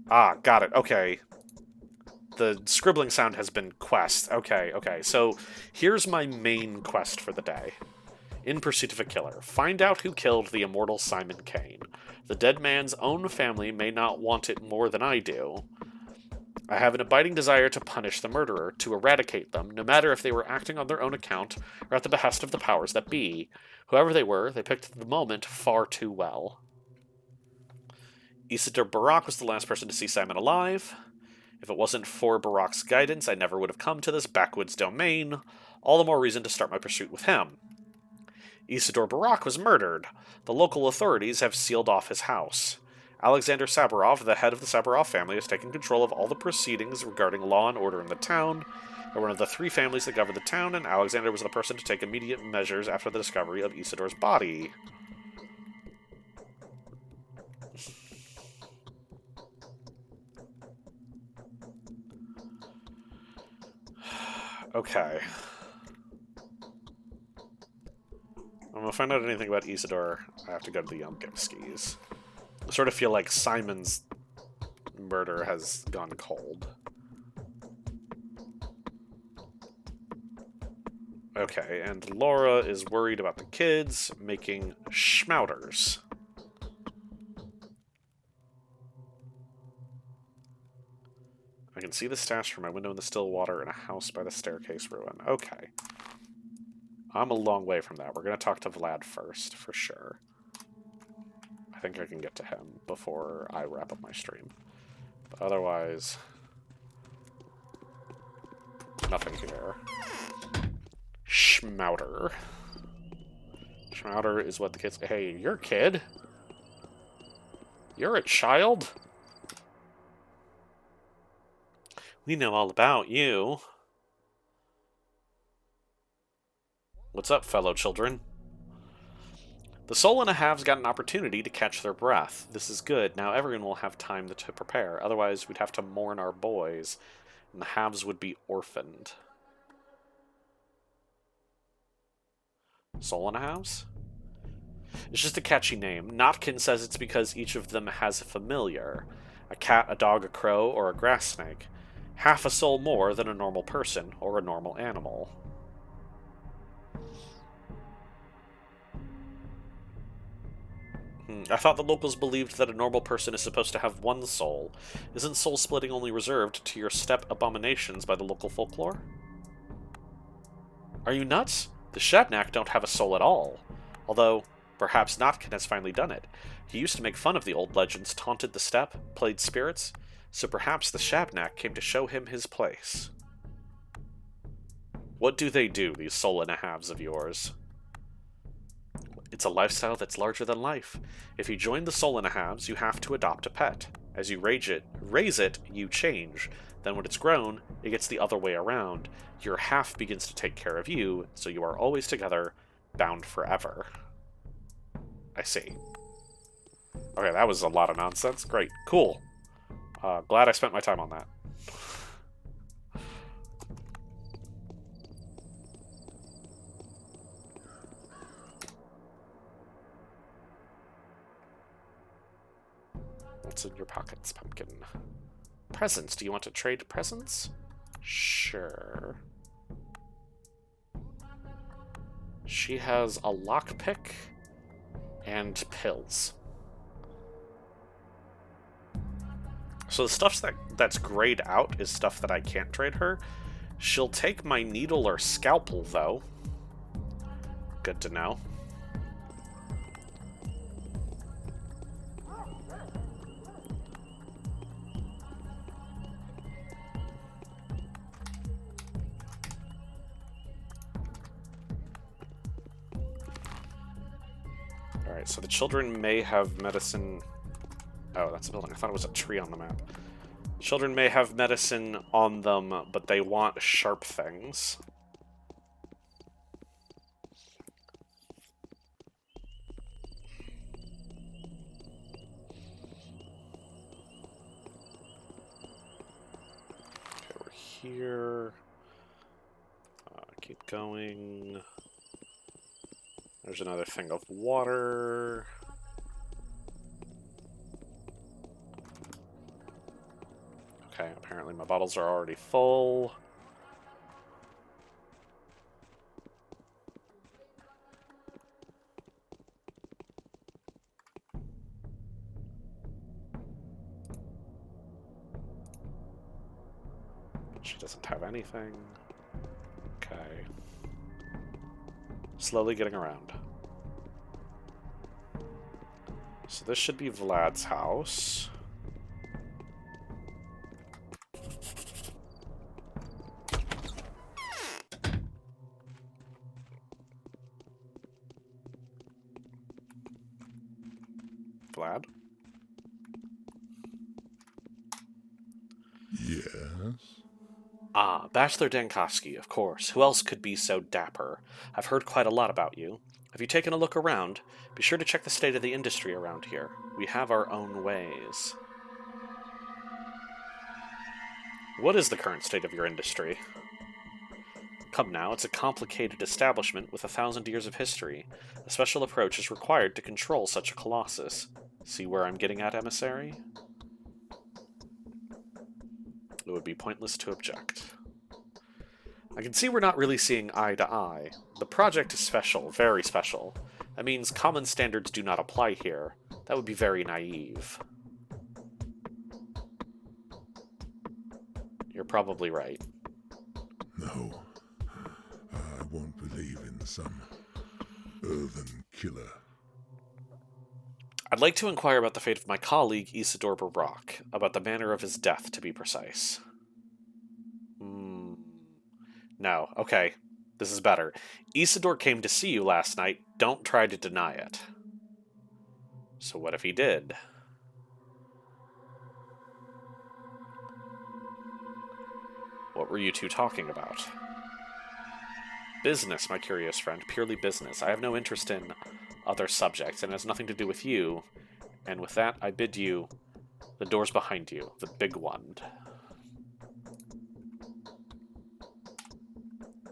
Ah, got it. Okay. The scribbling sound has been quest. Okay. So here's my main quest for the day. In pursuit of a killer. Find out who killed the immortal Simon Kane. The dead man's own family may not want it more than I do. I have an abiding desire to punish the murderer, to eradicate them, no matter if they were acting on their own account or at the behest of the powers that be. Whoever they were, they picked the moment far too well. Isidore Barak was the last person to see Simon alive. If it wasn't for Barak's guidance, I never would have come to this backwoods domain. All the more reason to start my pursuit with him. Isidore Barak was murdered. The local authorities have sealed off his house. Alexander Saburov, the head of the Saburov family, has taken control of all the proceedings regarding law and order in the town. They're one of the 3 families that govern the town, and Alexander was the person to take immediate measures after the discovery of Isidore's body. Okay. I'm gonna find out anything about Isidore. I have to go to the Dankovskys. I sort of feel like Simon's murder has gone cold. Okay, and Laura is worried about the kids making schmouters. I can see the stash from my window in the still water in a house by the staircase ruin. Okay. I'm a long way from that. We're going to talk to Vlad first, for sure. I think I can get to him before I wrap up my stream. But otherwise, nothing here. Schmouter. Schmouter is what the kids... Hey, you're a kid? You're a child? We know all about you. What's up, fellow children? The Soul and a Halves got an opportunity to catch their breath. This is good. Now everyone will have time to prepare. Otherwise, we'd have to mourn our boys, and the Halves would be orphaned. Soul and a Halves? It's just a catchy name. Notkin says it's because each of them has a familiar. A cat, a dog, a crow, or a grass snake. Half a soul more than a normal person or a normal animal. I thought the locals believed that a normal person is supposed to have 1 soul. Isn't soul splitting only reserved to your steppe abominations by the local folklore? Are you nuts? The Shabnak don't have a soul at all. Although, perhaps Notkin has finally done it. He used to make fun of the old legends, taunted the steppe, played spirits, so perhaps the Shabnak came to show him his place. What do they do, these soul and a halves of yours? It's a lifestyle that's larger than life. If you join the soul and a halves, you have to adopt a pet. As you raise it, you change. Then when it's grown, it gets the other way around. Your half begins to take care of you, so you are always together, bound forever. I see. Okay, that was a lot of nonsense. Great. Cool. Glad I spent my time on that. What's in your pockets, pumpkin? Presents. Do you want to trade presents? Sure. She has a lockpick and pills. So the stuff that's grayed out is stuff that I can't trade her. She'll take my needle or scalpel, though. Good to know. Alright, so the children may have medicine... Oh, that's a building. I thought it was a tree on the map. Children may have medicine on them, but they want sharp things. Okay, we're here. Keep going. There's another thing of water. Okay, apparently my bottles are already full. She doesn't have anything. Okay. Slowly getting around. So this should be Vlad's house. Vlad? Yes? Ah, Bachelor Dankovsky, of course. Who else could be so dapper? I've heard quite a lot about you. Have you taken a look around? Be sure to check the state of the industry around here. We have our own ways. What is the current state of your industry? Come now, it's a complicated establishment with 1,000 years of history. A special approach is required to control such a colossus. See where I'm getting at, emissary? It would be pointless to object. I can see we're not really seeing eye to eye. The project is special, very special. That means common standards do not apply here. That would be very naive. You're probably right. No. I won't believe in some earthen killer. I'd like to inquire about the fate of my colleague, Isidore Barak, about the manner of his death, to be precise. No, okay. This is better. Isidore came to see you last night. Don't try to deny it. So what if he did? What were you two talking about? Business, my curious friend. Purely business. I have no interest in other subjects, and it has nothing to do with you. And with that, I bid you, the door's behind you, the big one.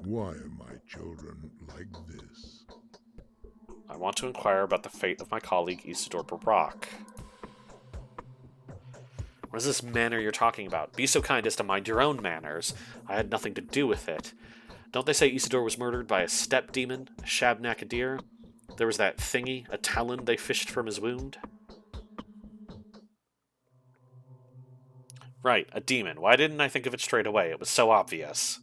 Why are my children like this? I want to inquire about the fate of my colleague, Isidore Barak. What is this manner you're talking about? Be so kind as to mind your own manners. I had nothing to do with it. Don't they say Isidore was murdered by a steppe demon, a Shabnakadir? There was that thingy, a talon they fished from his wound? Right, a demon. Why didn't I think of it straight away? It was so obvious.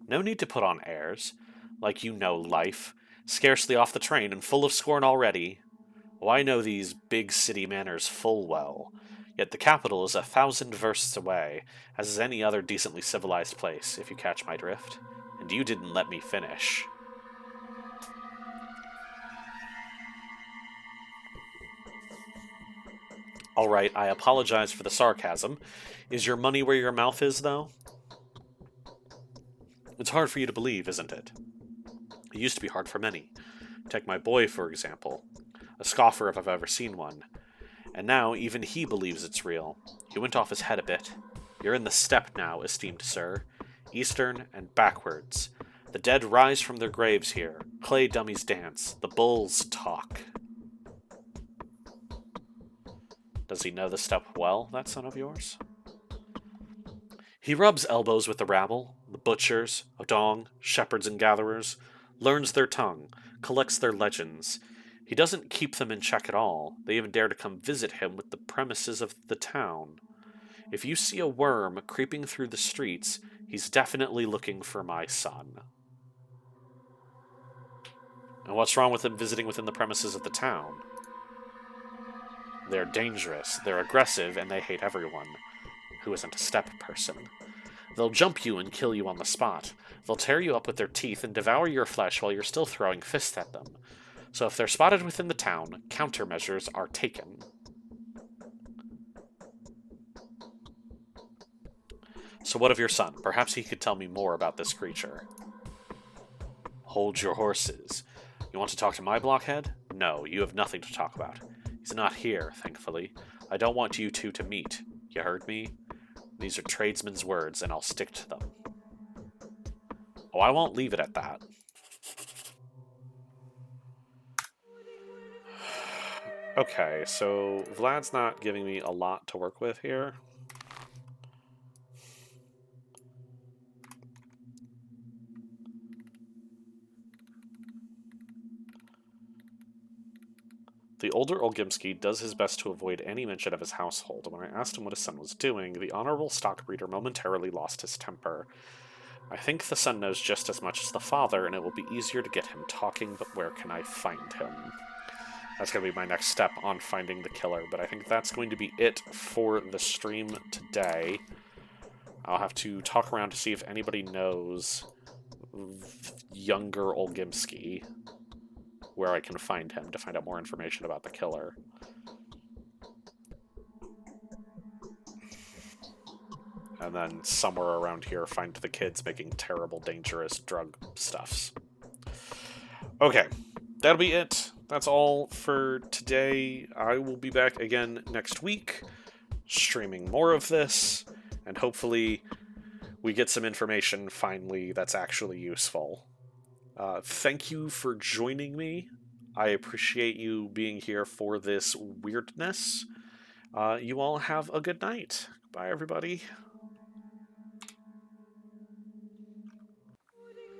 No need to put on airs. Like you know life. Scarcely off the train and full of scorn already. Oh, I know these big city manners full well. Yet the capital is 1,000 versts away, as is any other decently civilized place, if you catch my drift. And you didn't let me finish. Alright, I apologize for the sarcasm. Is your money where your mouth is, though? It's hard for you to believe, isn't it? It used to be hard for many. Take my boy, for example. A scoffer if I've ever seen one. And now even he believes it's real. He went off his head a bit. You're in the steppe now, esteemed sir. Eastern and backwards. The dead rise from their graves here. Clay dummies dance. The bulls talk. Does he know the steppe well, that son of yours? He rubs elbows with the rabble, the butchers, odong, shepherds and gatherers, learns their tongue, collects their legends. He doesn't keep them in check at all. They even dare to come visit him with the premises of the town. If you see a worm creeping through the streets, he's definitely looking for my son. And what's wrong with him visiting within the premises of the town? They're dangerous, they're aggressive, and they hate everyone who isn't a steppe person. They'll jump you and kill you on the spot. They'll tear you up with their teeth and devour your flesh while you're still throwing fists at them. So if they're spotted within the town, countermeasures are taken. So what of your son? Perhaps he could tell me more about this creature. Hold your horses. You want to talk to my blockhead? No, you have nothing to talk about. He's not here, thankfully. I don't want you two to meet. You heard me? These are tradesmen's words, and I'll stick to them. Oh, I won't leave it at that. Okay, so Vlad's not giving me a lot to work with here. The older Olgimsky does his best to avoid any mention of his household. When I asked him what his son was doing, the honorable stockbreeder momentarily lost his temper. I think the son knows just as much as the father, and it will be easier to get him talking, but where can I find him? That's going to be my next step on finding the killer, but I think that's going to be it for the stream today. I'll have to talk around to see if anybody knows younger Olgimsky, where I can find him to find out more information about the killer. And then somewhere around here find the kids making terrible, dangerous drug stuffs. Okay, that'll be it. That's all for today. I will be back again next week, streaming more of this, and hopefully we get some information finally that's actually useful. Thank you for joining me. I appreciate you being here for this weirdness. You all have a good night. Bye, everybody.